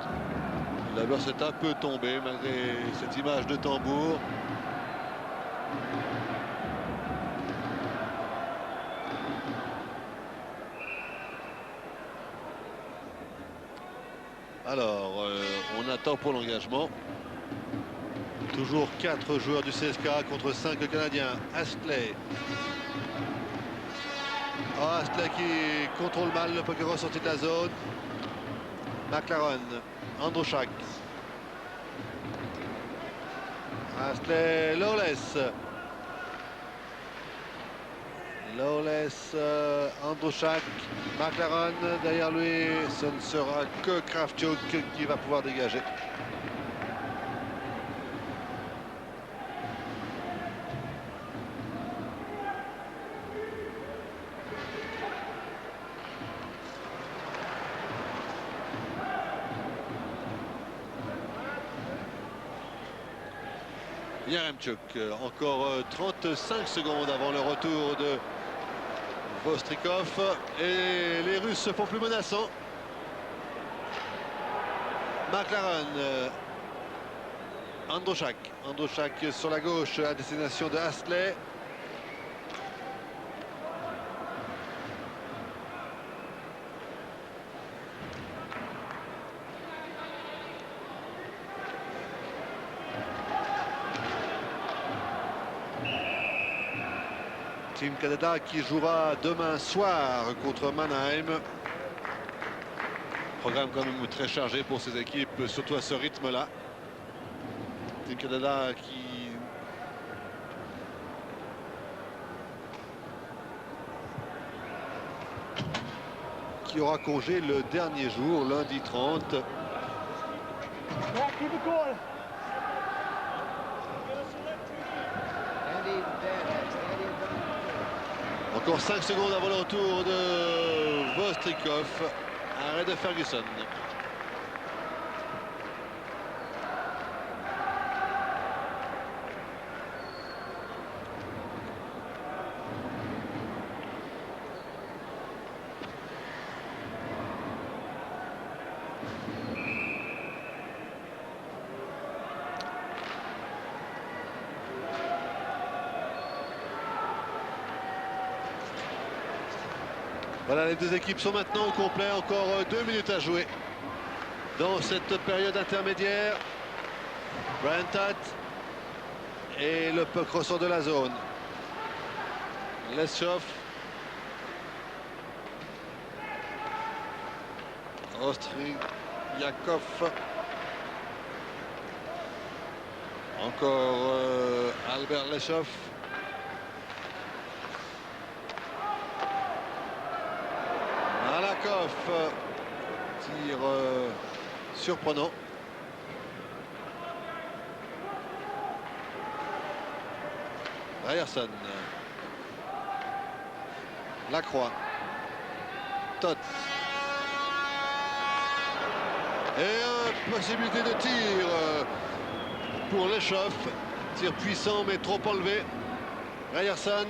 La beurre s'est un peu tombée malgré cette image de tambour. Alors, on attend pour l'engagement. Toujours 4 joueurs du CSKA contre 5 Canadiens. Astley. Oh, Astley qui contrôle mal le puck ressorti de la zone. McLaren. Androchak. Astley. Lawless. Lawless. Androchak. McLaren. Derrière lui, ce ne sera que Kravchuk qui va pouvoir dégager. Yaremchuk, encore 35 secondes avant le retour de Vostrikov et les Russes se font plus menaçants. McLaren, Androchak, Androchak sur la gauche à destination de Astley. Team Canada qui jouera demain soir contre Mannheim. Programme quand même très chargé pour ces équipes, surtout à ce rythme-là. Team Canada qui aura congé le dernier jour, lundi 30. Encore 5 secondes avant le retour de Vostrikov. Arrêt de Ferguson. Voilà, les deux équipes sont maintenant au complet. Encore 2 minutes à jouer dans cette période intermédiaire. Brian Tatt et le puck ressort de la zone. Leshov. Ostriakov. Encore Albert Leshov. Malakov, tir surprenant. Ryerson. Lacroix. Toth. Et possibilité de tir pour Leshov. Tir puissant mais trop enlevé. Ryerson.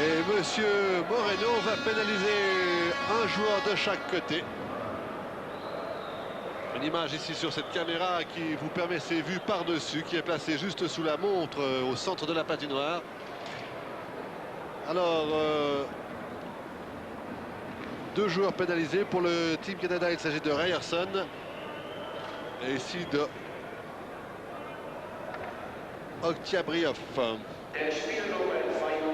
Et Monsieur Moreno va pénaliser un joueur de chaque côté. Une image ici sur cette caméra qui vous permet ces vues par-dessus, qui est placée juste sous la montre au centre de la patinoire. Alors, deux joueurs pénalisés pour le Team Canada. Il s'agit de Ryerson et ici de Oktiabrioff. Der Spielnummer 22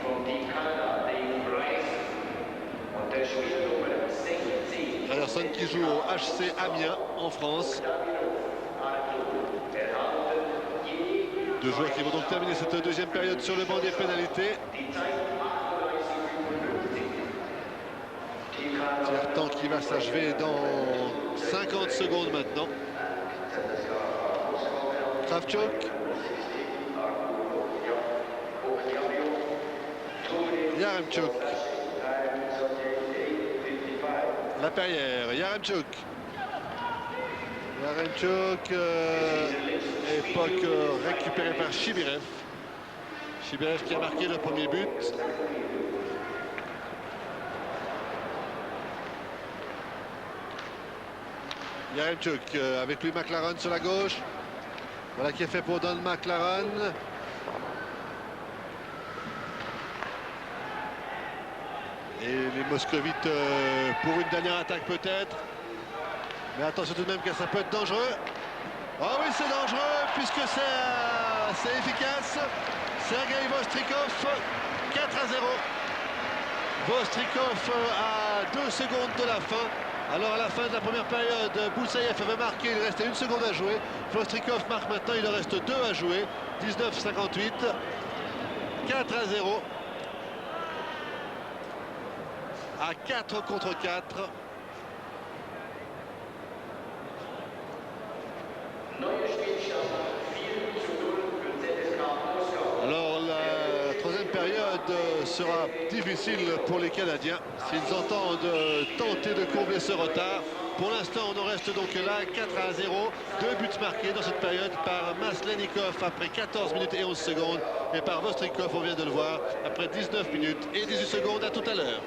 vom Team Kanada, Dave Bryce. Und der Spielnummer 16. Ryerson qui joue au HC Amiens en France. Deux joueurs qui vont donc terminer cette deuxième période sur le banc des pénalités. Tiers-temps qui va s'achever dans 50 secondes maintenant. Kravchuk. Yaremchuk. Laperrière. Yaremchuk. Yaremchuk. Époque récupérée par Chibirev. Chibirev qui a marqué le premier but. Yaremchuk avec lui McLaren sur la gauche. Voilà qui est fait pour Don McLaren. Et les moscovites pour une dernière attaque peut-être. Mais attention tout de même que ça peut être dangereux. Oh oui, c'est dangereux puisque c'est efficace. Sergei Vostrikov, 4-0. Vostrikov à 2 secondes de la fin. Alors à la fin de la première période, Boussaïev avait marqué, il restait 1 seconde à jouer. Vostrikov marque maintenant, il en reste 2 à jouer. 19-58. 4-0. À 4 contre 4. Alors la troisième période sera difficile pour les Canadiens s'ils entendent tenter de combler ce retard. Pour l'instant on en reste donc là 4-0. 2 buts marqués dans cette période par Maslenikov après 14 minutes et 11 secondes et par Vostrikov, on vient de le voir, après 19 minutes et 18 secondes. À tout à l'heure.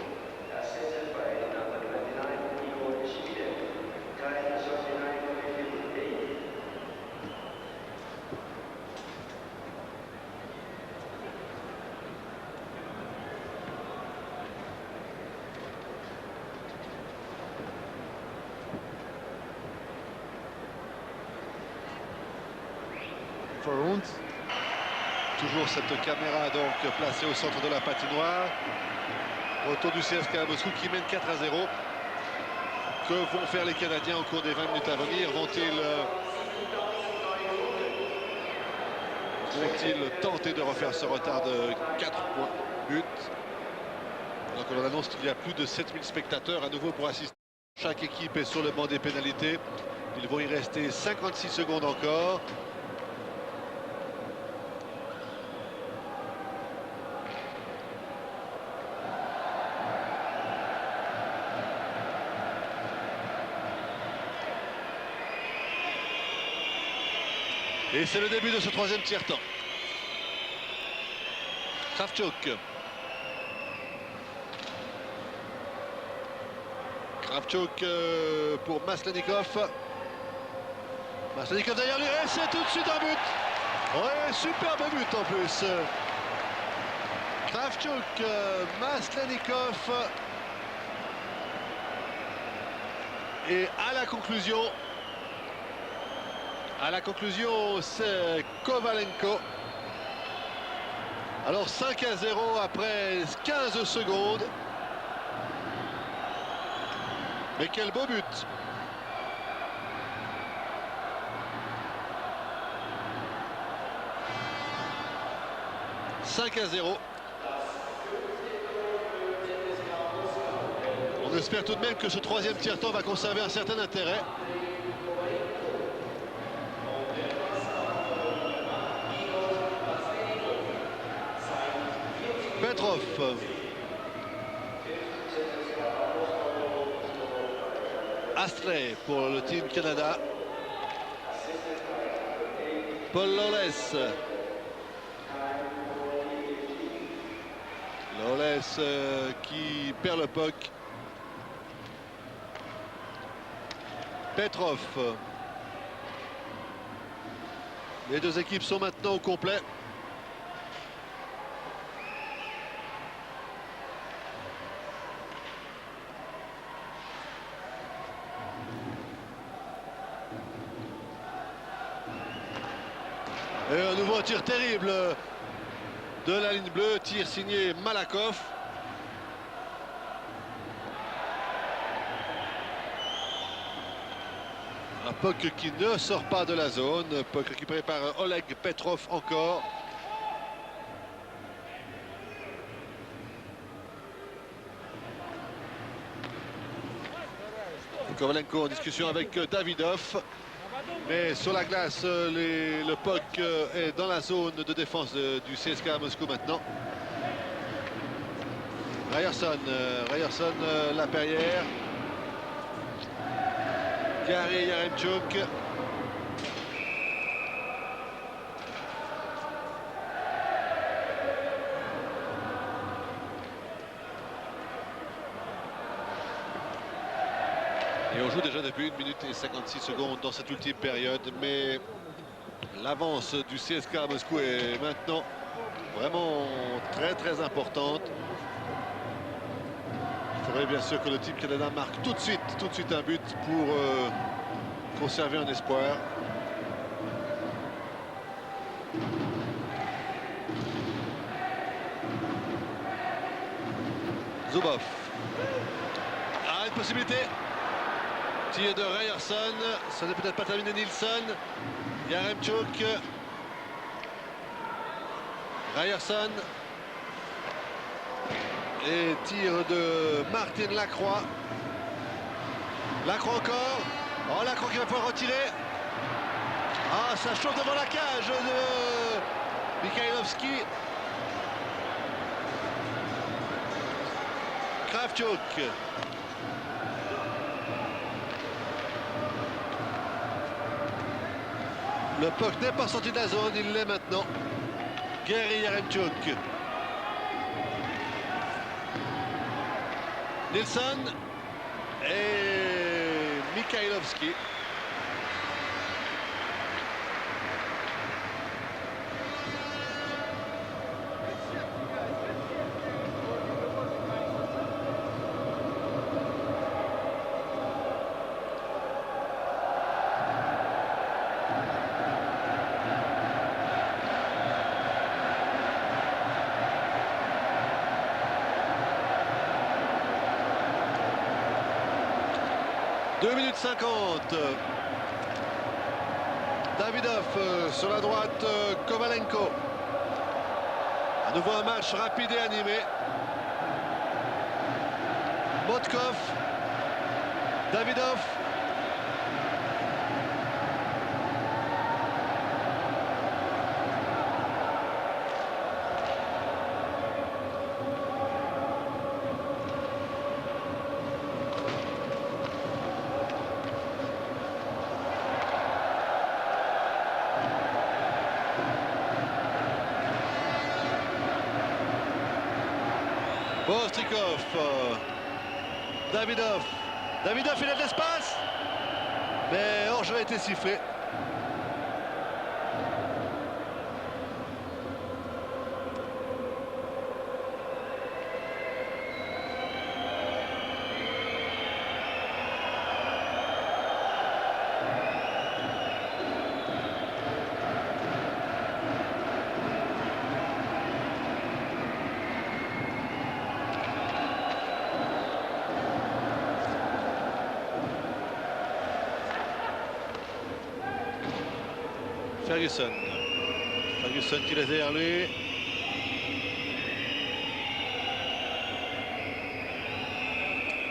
Toujours cette caméra donc placée au centre de la patinoire. Retour du CSKA Moscou qui mène 4-0. Que vont faire les Canadiens au cours des 20 minutes à venir? Vont-ils tenter de refaire ce retard de 4 points but? Alors que l'on annonce qu'il y a plus de 7000 spectateurs à nouveau pour assister. Chaque équipe est sur le banc des pénalités. Ils vont y rester 56 secondes encore. Et c'est le début de ce troisième tiers-temps. Kravchuk. Kravchuk pour Maslenikov. Maslenikov derrière lui, et c'est tout de suite un but. Ouais, superbe but en plus. Kravchuk, Maslenikov. Et à la conclusion, c'est Kovalenko. Alors 5-0 après 15 secondes. Mais quel beau but. « 5-0. On espère tout de même que ce troisième tiers-temps va conserver un certain intérêt. Petrov. Astley pour le Team Canada. Paul Lawless. Loles qui perd le puck. Petrov. Les deux équipes sont maintenant au complet. Et un nouveau tir terrible de la ligne bleue, tir signé Malakoff. Un puck qui ne sort pas de la zone, puck récupéré par Oleg Petrov encore. Kovalenko en discussion avec Davidov. Mais sur la glace, le puck est dans la zone de défense du CSKA Moscou maintenant. Ryerson, la Perrière. Gary Yaremchuk. Et on joue déjà depuis 1 minute et 56 secondes dans cette ultime période, mais l'avance du CSKA Moscou est maintenant vraiment très importante. Il faudrait bien sûr que le Team Canada marque tout de suite un but pour conserver un espoir. Zubov. Ah, une possibilité. Tir de Ryerson, ça n'est peut-être pas terminé. Nilsson, Yaremchuk, Ryerson et tir de Martin Lacroix. Lacroix encore. Oh, Lacroix qui va pouvoir retirer. Ah, ça chauffe devant la cage de Mikhailovski. Kravchuk. Le puck n'est pas sorti de la zone, il l'est maintenant. Gary Yaremchuk. Nilsson et Mikhailovski. Deux minutes 50. Davidov sur la droite, Kovalenko. À nouveau un match rapide et animé. Motkov. Davidov. Bostrikov, Davidov, il a de l'espace, mais hors-jeu a été sifflé. Ferguson qui laisse derrière lui.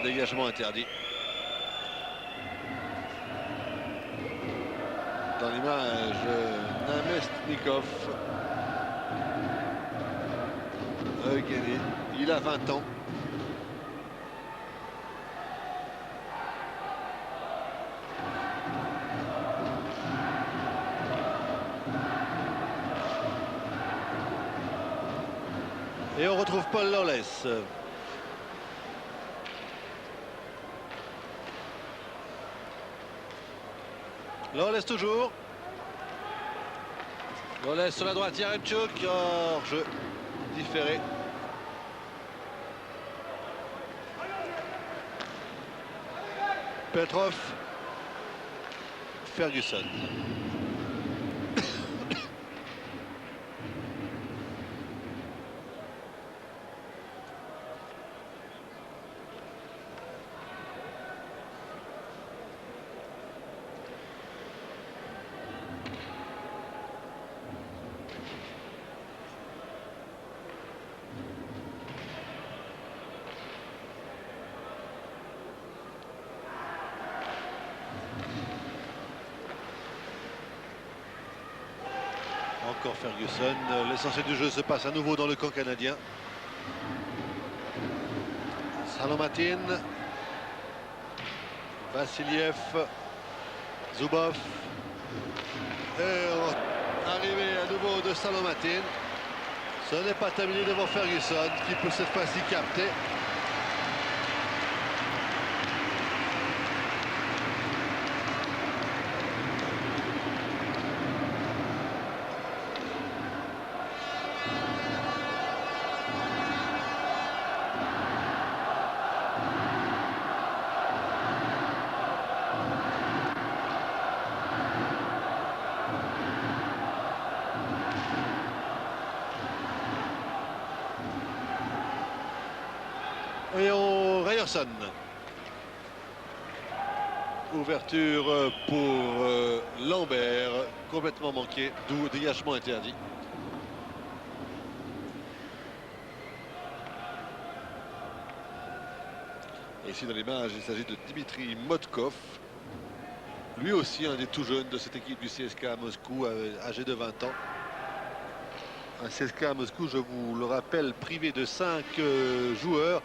Dégagement interdit. Dans l'image, Namestnikov. Eugénie, il a 20 ans. Et on retrouve Paul Lawless. Lawless toujours. Lawless sur la droite, Yaremchuk. Hors-jeu différé. Petrov. Ferguson. Encore Ferguson. L'essentiel du jeu se passe à nouveau dans le camp canadien. Salomatin. Vassiliev. Zubov. Et arrivé à nouveau de Salomatin. Ce n'est pas terminé devant Ferguson qui peut cette fois-ci capter. Et on Ryerson. Ouverture pour Lambert, complètement manqué, d'où dégagement interdit. Et ici dans l'image, il s'agit de Dimitri Motkov. Lui aussi un des tout jeunes de cette équipe du CSKA Moscou, âgé de 20 ans. Un CSKA Moscou, je vous le rappelle, privé de 5 joueurs,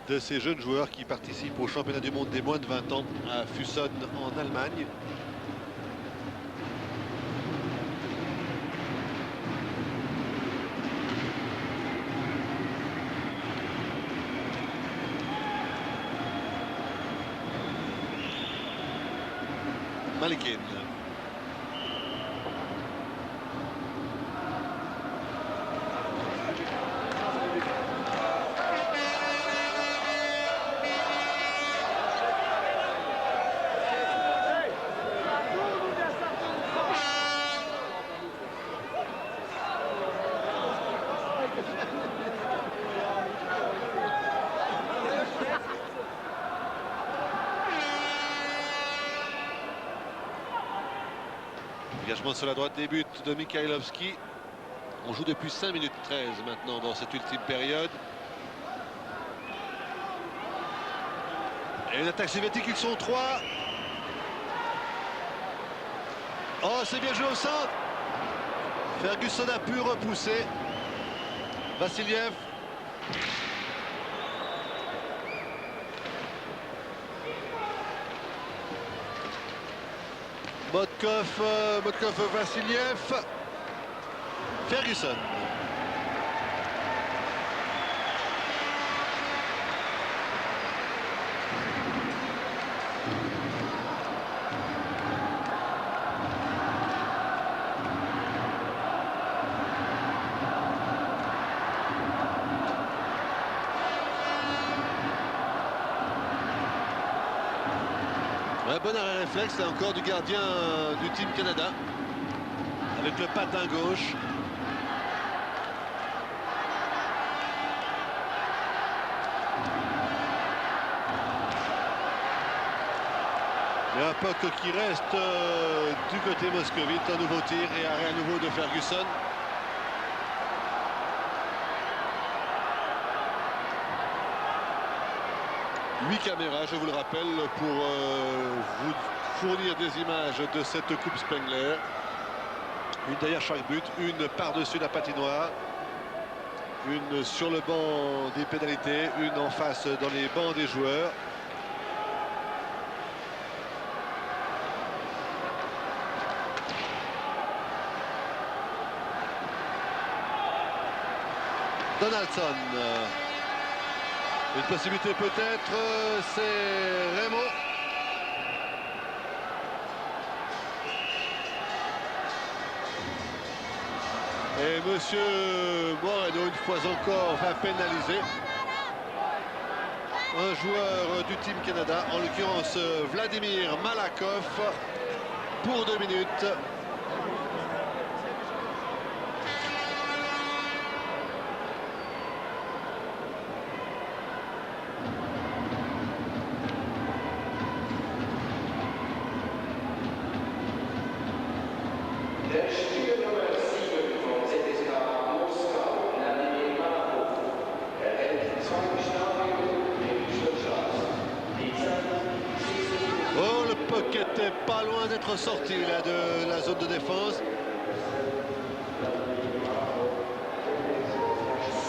de ces jeunes joueurs qui participent au championnat du monde des moins de 20 ans à Fuson en Allemagne. Malikin. Dégagement sur la droite des buts de Mikhailovski. On joue depuis 5 minutes 13 maintenant dans cette ultime période. Et une attaque soviétique, ils sont 3. Oh, c'est bien joué au centre. Ferguson a pu repousser. Vassiliev. Motkov, Vassiliev. Ferguson. Un bon arrêt réflexe, là encore du gardien du Team Canada. Avec le patin gauche. Et un puck qui reste du côté moscovite. Un nouveau tir et arrêt à nouveau de Ferguson. Huit caméras, je vous le rappelle, pour vous fournir des images de cette Coupe Spengler. Une derrière chaque but, une par-dessus la patinoire, une sur le banc des pénalités, une en face dans les bancs des joueurs. Donaldson. Une possibilité peut-être, c'est Raymond. Et Monsieur Moreno, une fois encore, va pénaliser un joueur du Team Canada, en l'occurrence Vladimir Malakov, pour 2 minutes. Der Spieler Nummer 7 vom ZSK Moskau, Vladimir Malakov, erhält 2 Strafminuten im Schlussschlag. Die Zeit 6 Minuten. Oh, le puck était pas loin d'être sorti là de la zone de défense.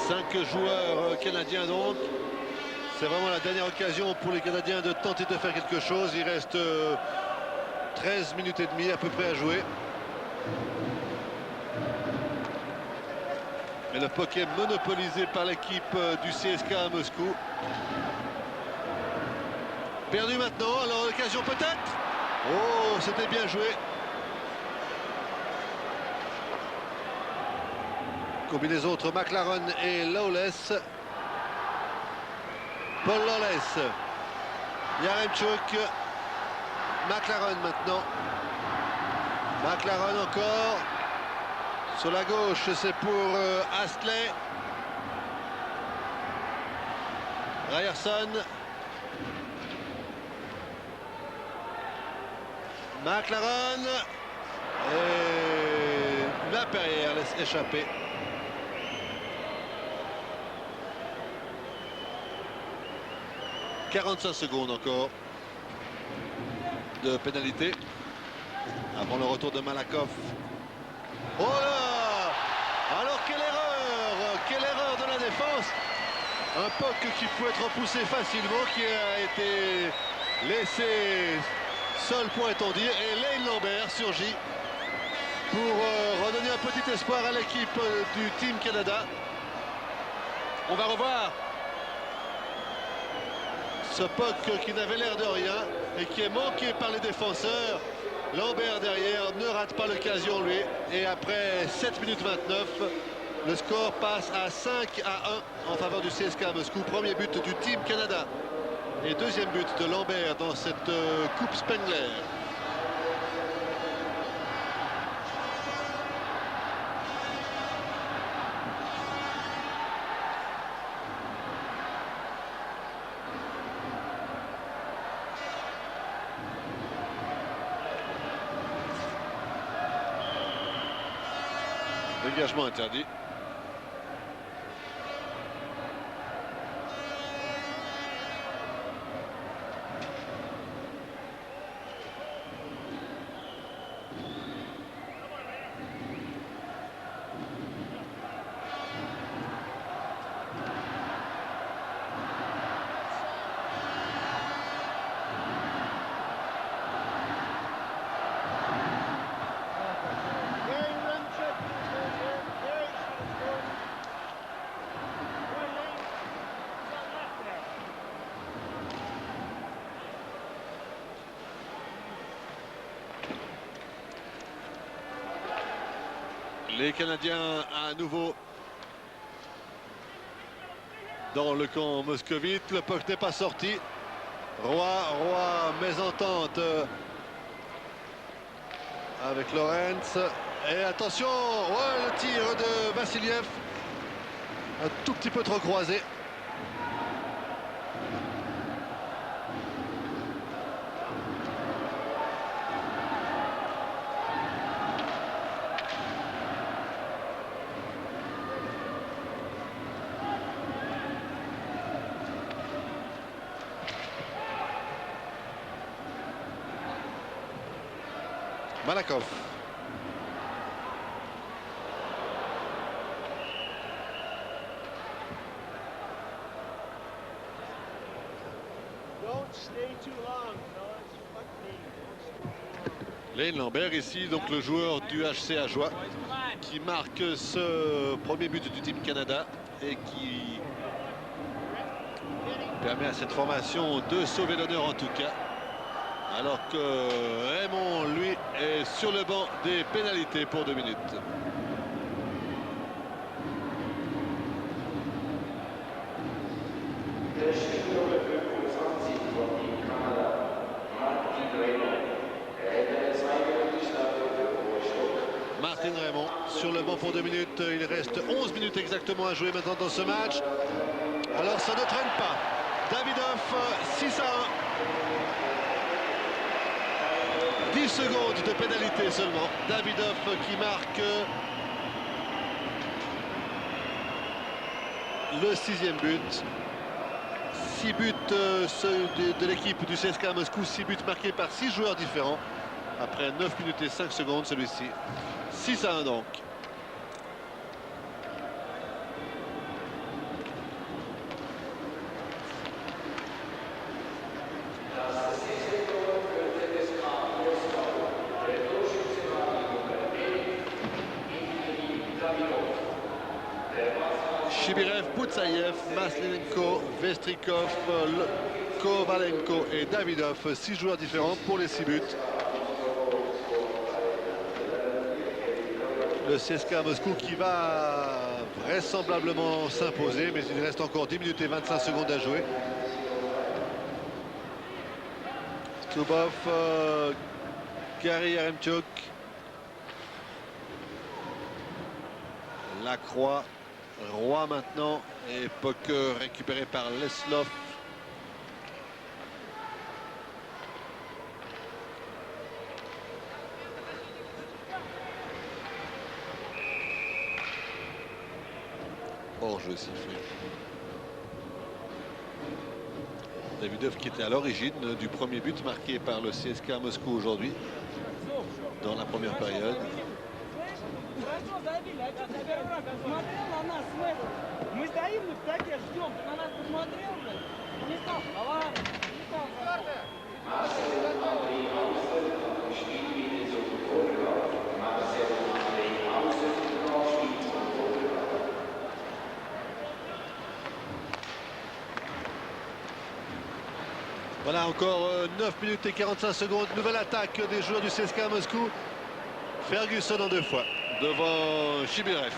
5 joueurs canadiens donc. C'est vraiment la dernière occasion pour les Canadiens de tenter de faire quelque chose. Il reste 13 minutes et demie à peu près à jouer. Et le puck est monopolisé par l'équipe du CSK à Moscou. Perdu maintenant, alors l'occasion peut-être. Oh, c'était bien joué. Combinaison entre McLaren et Lawless. Paul Lawless. Yaremchuk. McLaren maintenant. McLaren encore. Sur la gauche, c'est pour Astley. Ryerson. McLaren. Et Laperrière laisse échapper. « 45 secondes encore de pénalité avant le retour de Malakov. Oh là! Alors quelle erreur de la défense! Un puck qui pouvait être repoussé facilement, qui a été laissé seul, pourrait-on dire, et Lane Lambert surgit pour redonner un petit espoir à l'équipe du Team Canada. On va revoir ce puck qui n'avait l'air de rien et qui est manqué par les défenseurs. Lambert derrière ne rate pas l'occasion lui. Et après 7 minutes 29, le score passe à 5-1 en faveur du CSK à Moscou. Premier but du Team Canada et deuxième but de Lambert dans cette Coupe Spengler. Dégagement interdit. Les Canadiens à nouveau dans le camp moscovite. Le puck n'est pas sorti. Roy, mésentente avec Lorenz. Et attention, ouais, le tir de Vassiliev. Un tout petit peu trop croisé. Malakov. Don't stay too long, fellas. Fuck me. Don't stay too long. Lane Lambert ici, donc le joueur du HC Ajoie, qui marque ce premier but du Team Canada et qui permet à cette formation de sauver l'honneur en tout cas. Alors que Raymond, lui, est sur le banc des pénalités pour 2 minutes. Martin Raymond sur le banc pour 2 minutes. Il reste 11 minutes exactement à jouer maintenant dans ce match. Alors ça ne traîne pas. Davidoff, 6-1. 10 secondes de pénalité seulement. Davidoff qui marque le 6e but. 6 buts ceux de l'équipe du CSKA Moscou, 6 buts marqués par 6 joueurs différents. Après 9 minutes et 5 secondes, celui-ci. 6-1 donc. Chibirev, Poutsaïev, Maslenko, Vestrikov, Kovalenko et Davidov. 6 joueurs différents pour les 6 buts. Le CSKA Moscou qui va vraisemblablement s'imposer, mais il reste encore 10 minutes et 25 secondes à jouer. Stubov, Gary Yaremchuk, Lacroix, Roy maintenant, et Poker récupéré par Leslov. Hors-jeu sifflé. Davidov qui était à l'origine du premier but marqué par le CSKA Moscou aujourd'hui, dans la première période. Voilà encore 9 minutes et 45 secondes. Nouvelle attaque des joueurs du CSKA Moscou. Ferguson en 2 fois devant Chibirev.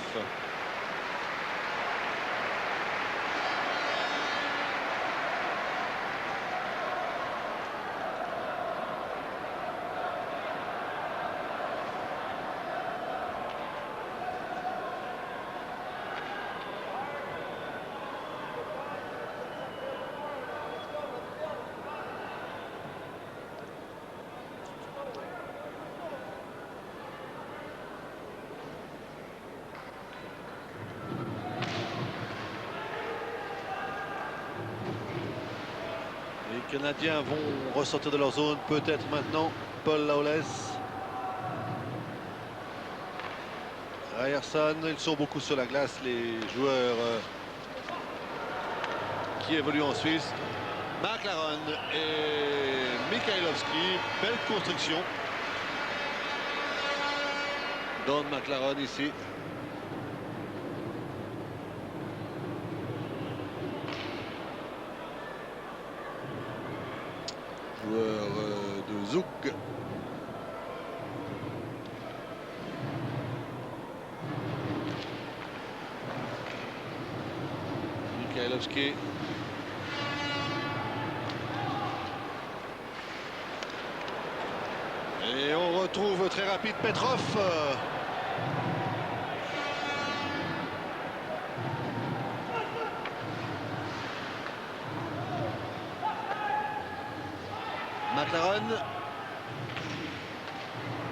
Les Canadiens vont ressortir de leur zone, peut-être maintenant. Paul Lawless. Ryerson, ils sont beaucoup sur la glace, les joueurs qui évoluent en Suisse. McLaren et Mikhailovski, belle construction. Don McLaren ici. Joueur de Zouk. Mikhailovski. Et on retrouve très rapide Petrov. McLaren.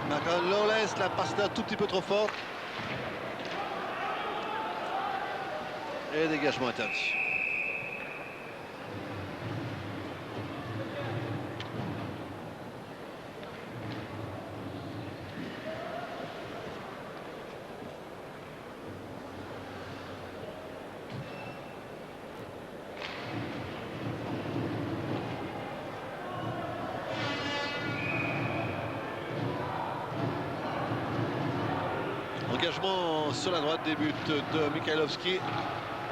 McLaren Lawless, la passe d'un tout petit peu trop forte. Et dégagement interdit. engagement sur la droite, des buts de Mikhailovski.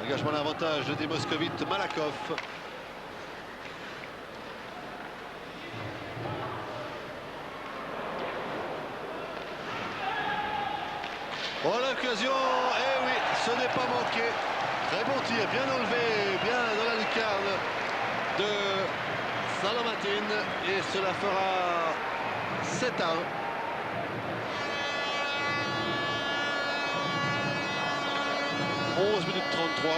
Engagement à l'avantage des moscovites, Malakov. Oh, l'occasion, eh oui, ce n'est pas manqué. Très bon tir, bien enlevé, bien dans la lucarne de Salomatin. Et cela fera 7-1. « 11 minutes 33.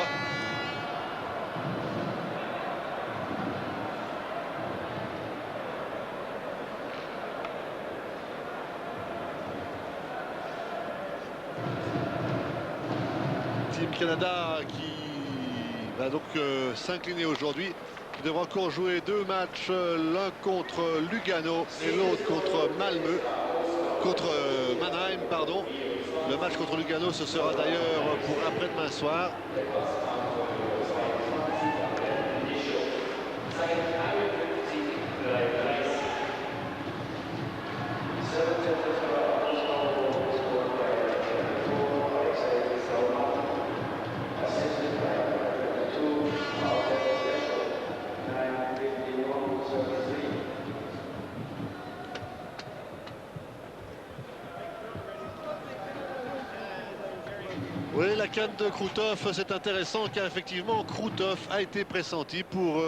Team Canada qui va donc s'incliner aujourd'hui, qui devra encore jouer 2 matchs, l'un contre Lugano et l'autre contre Malmö, contre Mannheim, pardon. Le match contre Lugano, ce sera d'ailleurs pour après-demain soir. Oui, la canne de Krutov, c'est intéressant car effectivement Krutov a été pressenti pour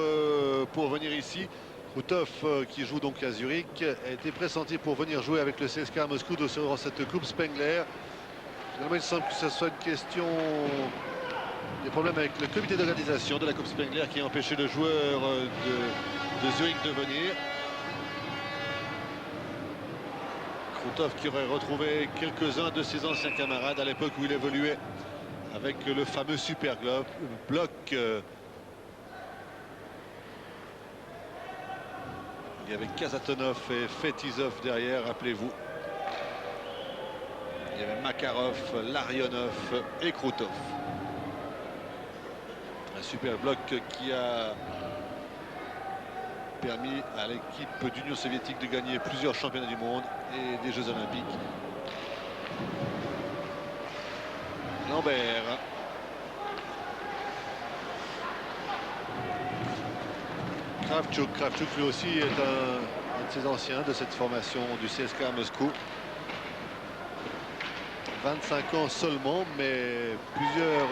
venir ici. Krutov, qui joue donc à Zurich, a été pressenti pour venir jouer avec le CSKA Moscou dans cette Coupe Spengler. Finalement, il semble que ce soit une question des problèmes avec le comité d'organisation de la Coupe Spengler qui a empêché le joueur de Zurich de venir. Krutov qui aurait retrouvé quelques-uns de ses anciens camarades à l'époque où il évoluait avec le fameux Super Bloc. Il y avait Kazatonov et Fetisov derrière, rappelez-vous. Il y avait Makarov, Larionov et Krutov. Un Super Bloc qui a permis à l'équipe d'Union soviétique de gagner plusieurs championnats du monde et des Jeux olympiques. Lambert. Kravchuk lui aussi est un de ses anciens de cette formation du CSKA Moscou. 25 ans seulement, mais plusieurs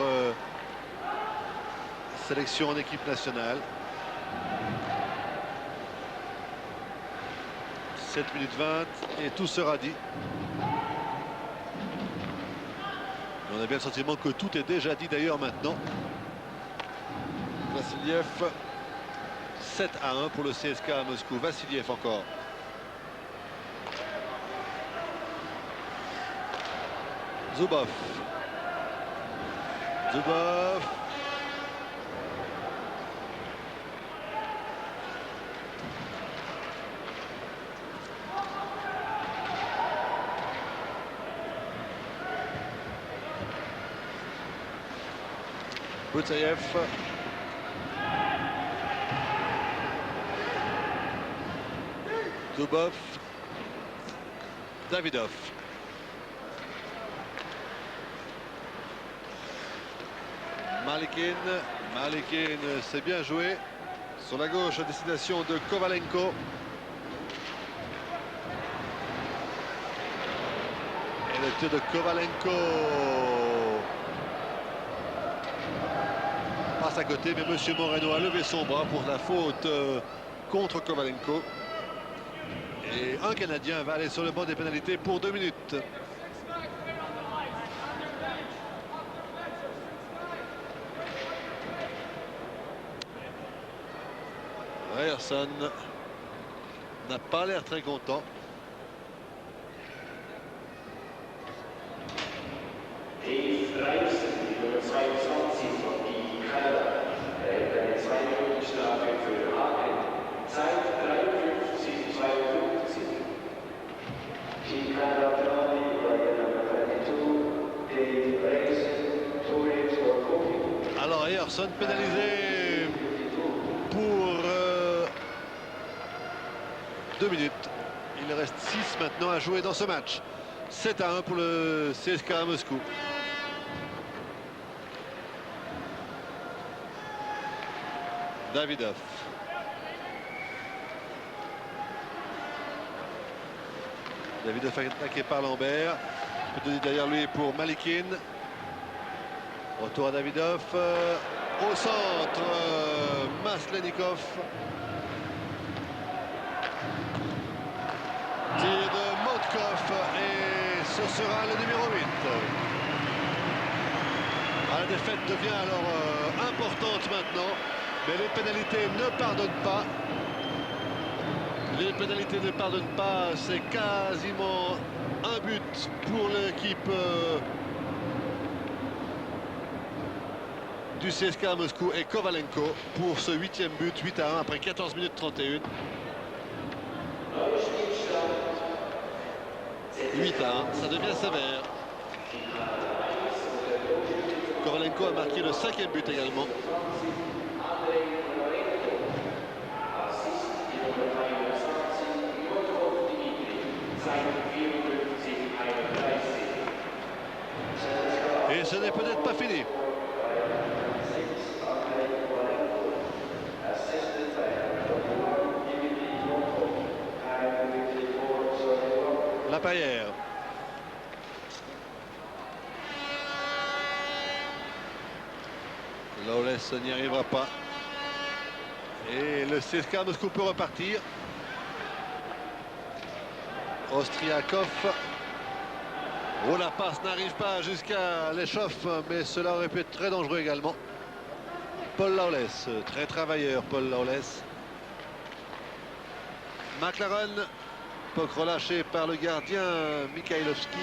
sélections en équipe nationale. 7 minutes 20 et tout sera dit. On a bien le sentiment que tout est déjà dit d'ailleurs maintenant. Vassiliev, 7-1 pour le CSKA à Moscou. Vassiliev encore. Zubov. Zubov. Boutsaïev. Zubov. Davidov. Malikin, c'est bien joué. Sur la gauche, à destination de Kovalenko. Et le tir de Kovalenko passe à côté, mais M. Moreno a levé son bras pour la faute contre Kovalenko. Et un Canadien va aller sur le banc des pénalités pour 2 minutes. Ryerson n'a pas l'air très content. Dave Ryerson, die Nummer 22 von die Kanada, erhält eine 2-Minuten-Strafe für Haken. Zeit 53:52. Team Canada penalty by the number 22, Dave Ryerson, Torres for Kofi. Alors Ryerson pénalisé pour 2 minutes. Il reste 6 maintenant à jouer dans ce match. 7-1 pour le CSKA Moscou. Davidov. Davidov attaqué par Lambert. Peut-être derrière lui pour Malikin. Retour à Davidov. Au centre, Maslenikov. Tir de Motkov et ce sera le numéro 8. La défaite devient alors importante maintenant, mais les pénalités ne pardonnent pas. Les pénalités ne pardonnent pas, c'est quasiment un but pour l'équipe du CSKA Moscou et Kovalenko pour ce 8e but, 8-1 après 14 minutes 31. 8-1, ça devient sévère. Kovalenko a marqué le 5e but également. Et ce n'est peut-être pas fini. La Paillère. Lawless n'y arrivera pas. Et le CSKA Moscou peut repartir. Ostriakov. Oh, la passe n'arrive pas jusqu'à l'échauffe, mais cela aurait pu être très dangereux également. Paul Lawless, très travailleur, Paul Lawless. McLaren, puck relâché par le gardien Mikhailovski.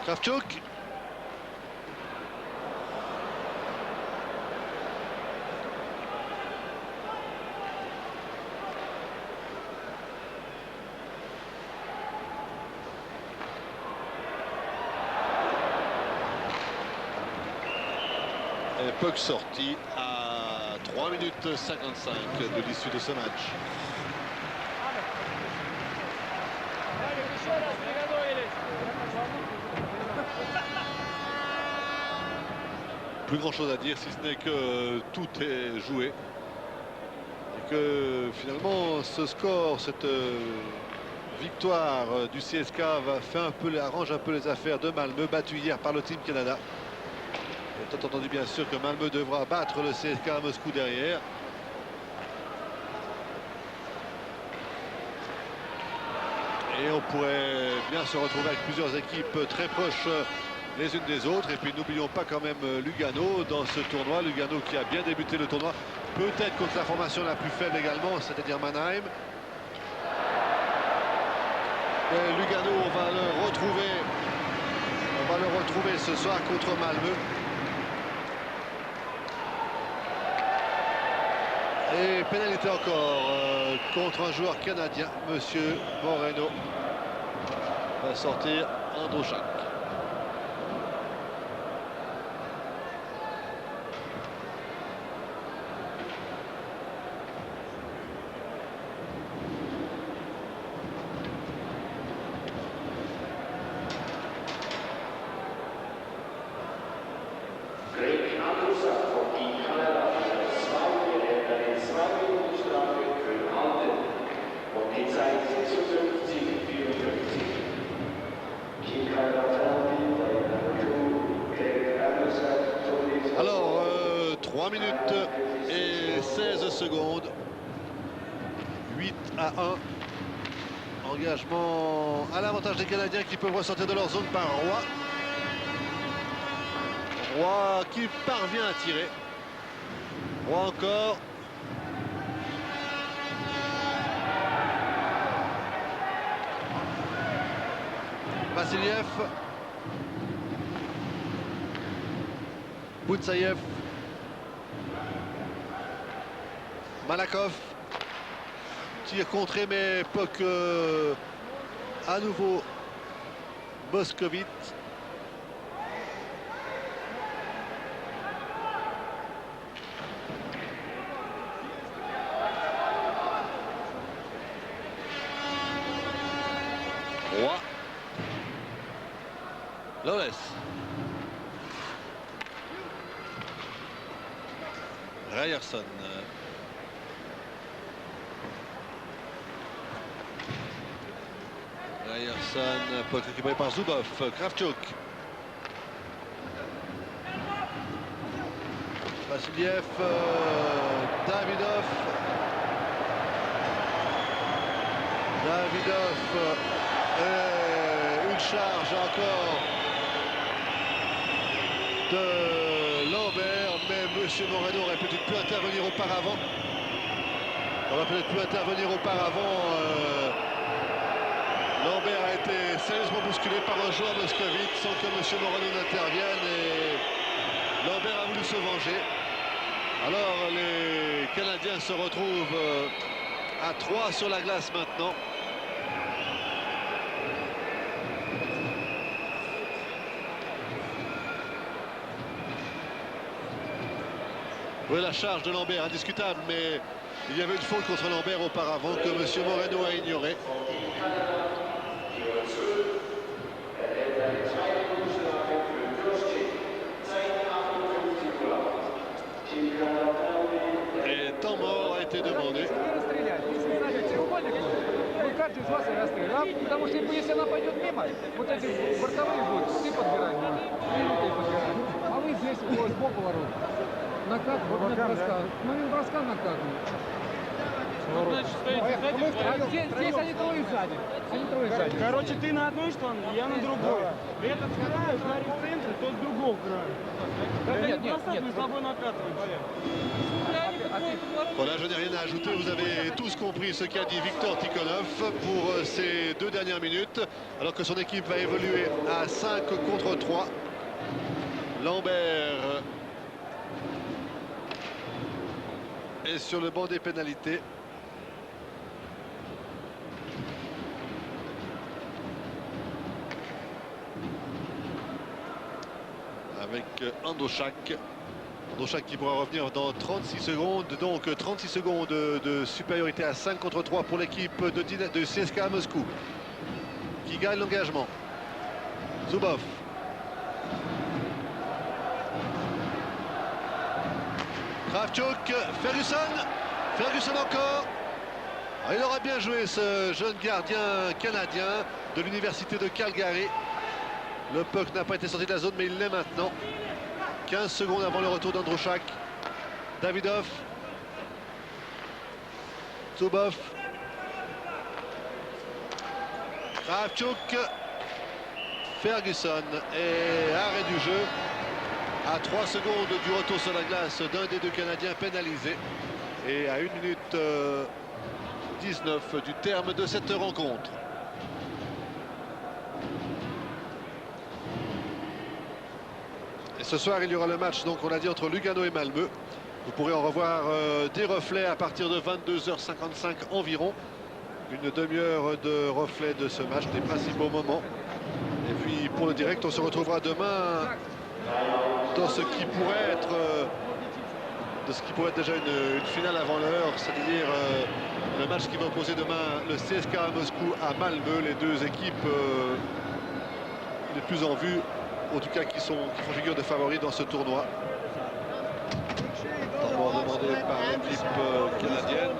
Kravchuk. Et puck sorti à 3 minutes 55 de l'issue de ce match. Plus grand chose à dire si ce n'est que tout est joué et que finalement ce score, cette victoire du CSKA arrange un peu les affaires de Malmö, battu hier par le Team Canada. Et étant entendu bien sûr que Malmö devra battre le CSKA Moscou derrière. Et on pourrait bien se retrouver avec plusieurs équipes très proches les unes des autres. Et puis n'oublions pas quand même Lugano dans ce tournoi. Lugano qui a bien débuté le tournoi, peut-être contre la formation la plus faible également, c'est-à-dire Mannheim. Et Lugano, on va le retrouver ce soir contre Malmö. Et pénalité encore contre un joueur canadien, Monsieur Moreno. Va sortir Androuchak. Alors, 3 minutes et 16 secondes. 8-1. Engagement à l'avantage des Canadiens qui peuvent ressortir de leur zone par Roy. Roy qui parvient à tirer. Roy encore. Vassiliev. Boutsaïev. Malakov. Tir contré mais puck à nouveau Moscovite. Lawless. Ryerson. Ryerson peut être récupéré par Zubov. Kravchuk. Vassiliev. Davidov. Une charge encore de Lambert, mais M. Moreno aurait peut-être pu intervenir auparavant. Lambert a été sérieusement bousculé par un joueur moscovite sans que M. Moreno n'intervienne et Lambert a voulu se venger. Alors les Canadiens se retrouvent à 3 sur la glace maintenant. Oui, la charge de Lambert, indiscutable, mais il y avait une faute contre Lambert auparavant que M. Moreno a ignoré. Et temps mort a été demandé. Каждый из вас и расстрелял, потому что если она пойдет мимо, вот эти бортовые будут, ты подбирай, минуты подбирай. А вы здесь сбоку ворот. Накат, вот броска. Момент броска накатывает. Здесь они трое сзади. Короче, ты на одной стороне, я на другой. Этот край, Гарри в центре, тот с другого края. Мы с тобой накатываем. Voilà, je n'ai rien à ajouter, vous avez tous compris ce qu'a dit Victor Tikhonov pour ces 2 dernières minutes, alors que son équipe va évoluer à 5 contre 3. Lambert est sur le banc des pénalités. Avec Andochak. Andochak qui pourra revenir dans 36 secondes. Donc 36 secondes de supériorité à 5 contre 3 pour l'équipe de CSKA Moscou. Qui gagne l'engagement. Zubov. Kravchuk. Ferguson encore. Alors, il aura bien joué ce jeune gardien canadien de l'université de Calgary. Le puck n'a pas été sorti de la zone, mais il l'est maintenant. 15 secondes avant le retour d'Androuchak. Davidov. Zubov. Kravchuk. Ferguson. Et arrêt du jeu. À 3 secondes du retour sur la glace d'un des 2 Canadiens pénalisé. Et à 1 minute 19 du terme de cette rencontre. Et ce soir, il y aura le match, donc on l'a dit, entre Lugano et Malmö. Vous pourrez en revoir des reflets à partir de 22h55 environ. Une demi-heure de reflets de ce match, des principaux moments. Et puis pour le direct, on se retrouvera demain dans ce qui pourrait être déjà une finale avant l'heure, c'est-à-dire le match qui va opposer demain le CSKA Moscou à Malmö, les 2 équipes les plus en vue, en tout cas qui font figure de favoris dans ce tournoi. D'abord demandé par l'équipe canadienne.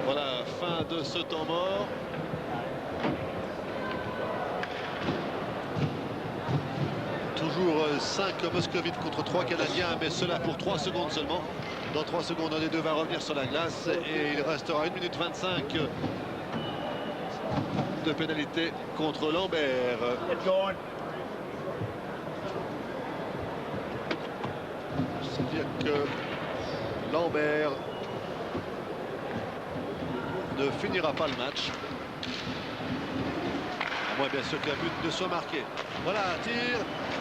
Voilà, fin de ce temps mort. Toujours 5 moscovites contre 3 Canadiens, mais cela pour 3 secondes seulement. Dans 3 secondes, un des 2 va revenir sur la glace et il restera 1 minute 25 de pénalité contre Lambert. C'est-à-dire que Lambert ne finira pas le match. À moins bien sûr que la but ne soit marqué. Voilà, tir.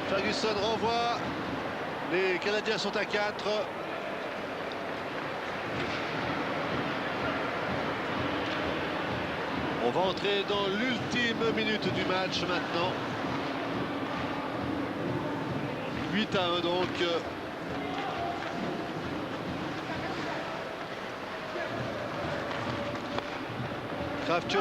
Ferguson renvoie. Les Canadiens sont à 4. On va entrer dans l'ultime minute du match maintenant. 8-1 donc. Kravchuk.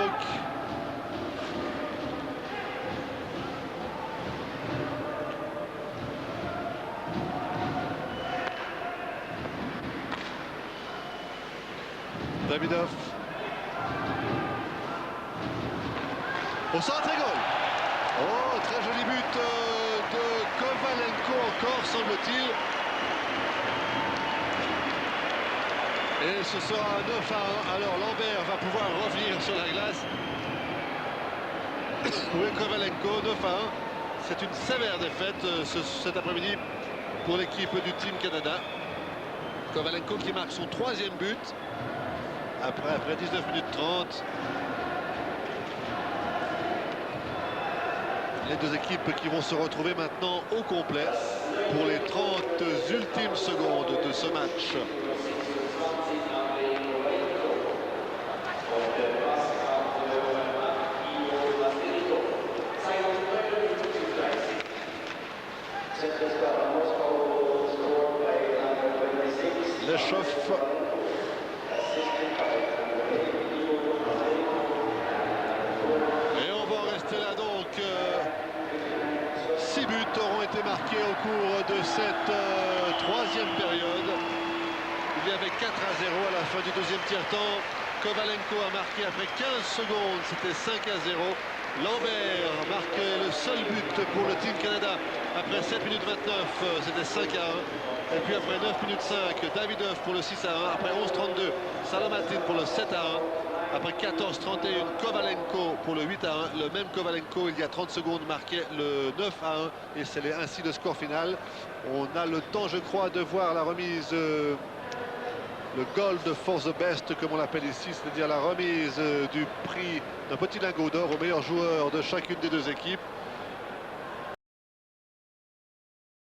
Davidov. Au centre et goal. Oh, très joli but de Kovalenko encore, semble-t-il. Et ce sera 9-1. Alors Lambert va pouvoir revenir sur la glace. Oui, Kovalenko, 9-1. C'est une sévère défaite cet après-midi pour l'équipe du Team Canada. Kovalenko qui marque son 3e but après 19 minutes 30. Les deux équipes qui vont se retrouver maintenant au complet pour les 30 ultimes secondes de ce match. Le chauffe. Et on va rester là donc. 6 buts auront été marqués au cours de cette 3e période. Il y avait 4-0 à la fin du 2e tiers-temps. Kovalenko a marqué après 15 secondes, c'était 5-0. Lambert marque le seul but pour le Team Canada après 7 minutes 29, c'était 5-1. Et puis après 9 minutes 5, Davidov pour le 6-1. Après 11-32, Salomatin pour le 7-1. Après 14-31, Kovalenko pour le 8-1. Le même Kovalenko, il y a 30 secondes, marquait le 9-1. Et c'est ainsi le score final. On a le temps, je crois, de voir la remise, le Gold for the Best, comme on l'appelle ici, c'est-à-dire la remise du prix d'un petit lingot d'or au meilleur joueur de chacune des deux équipes.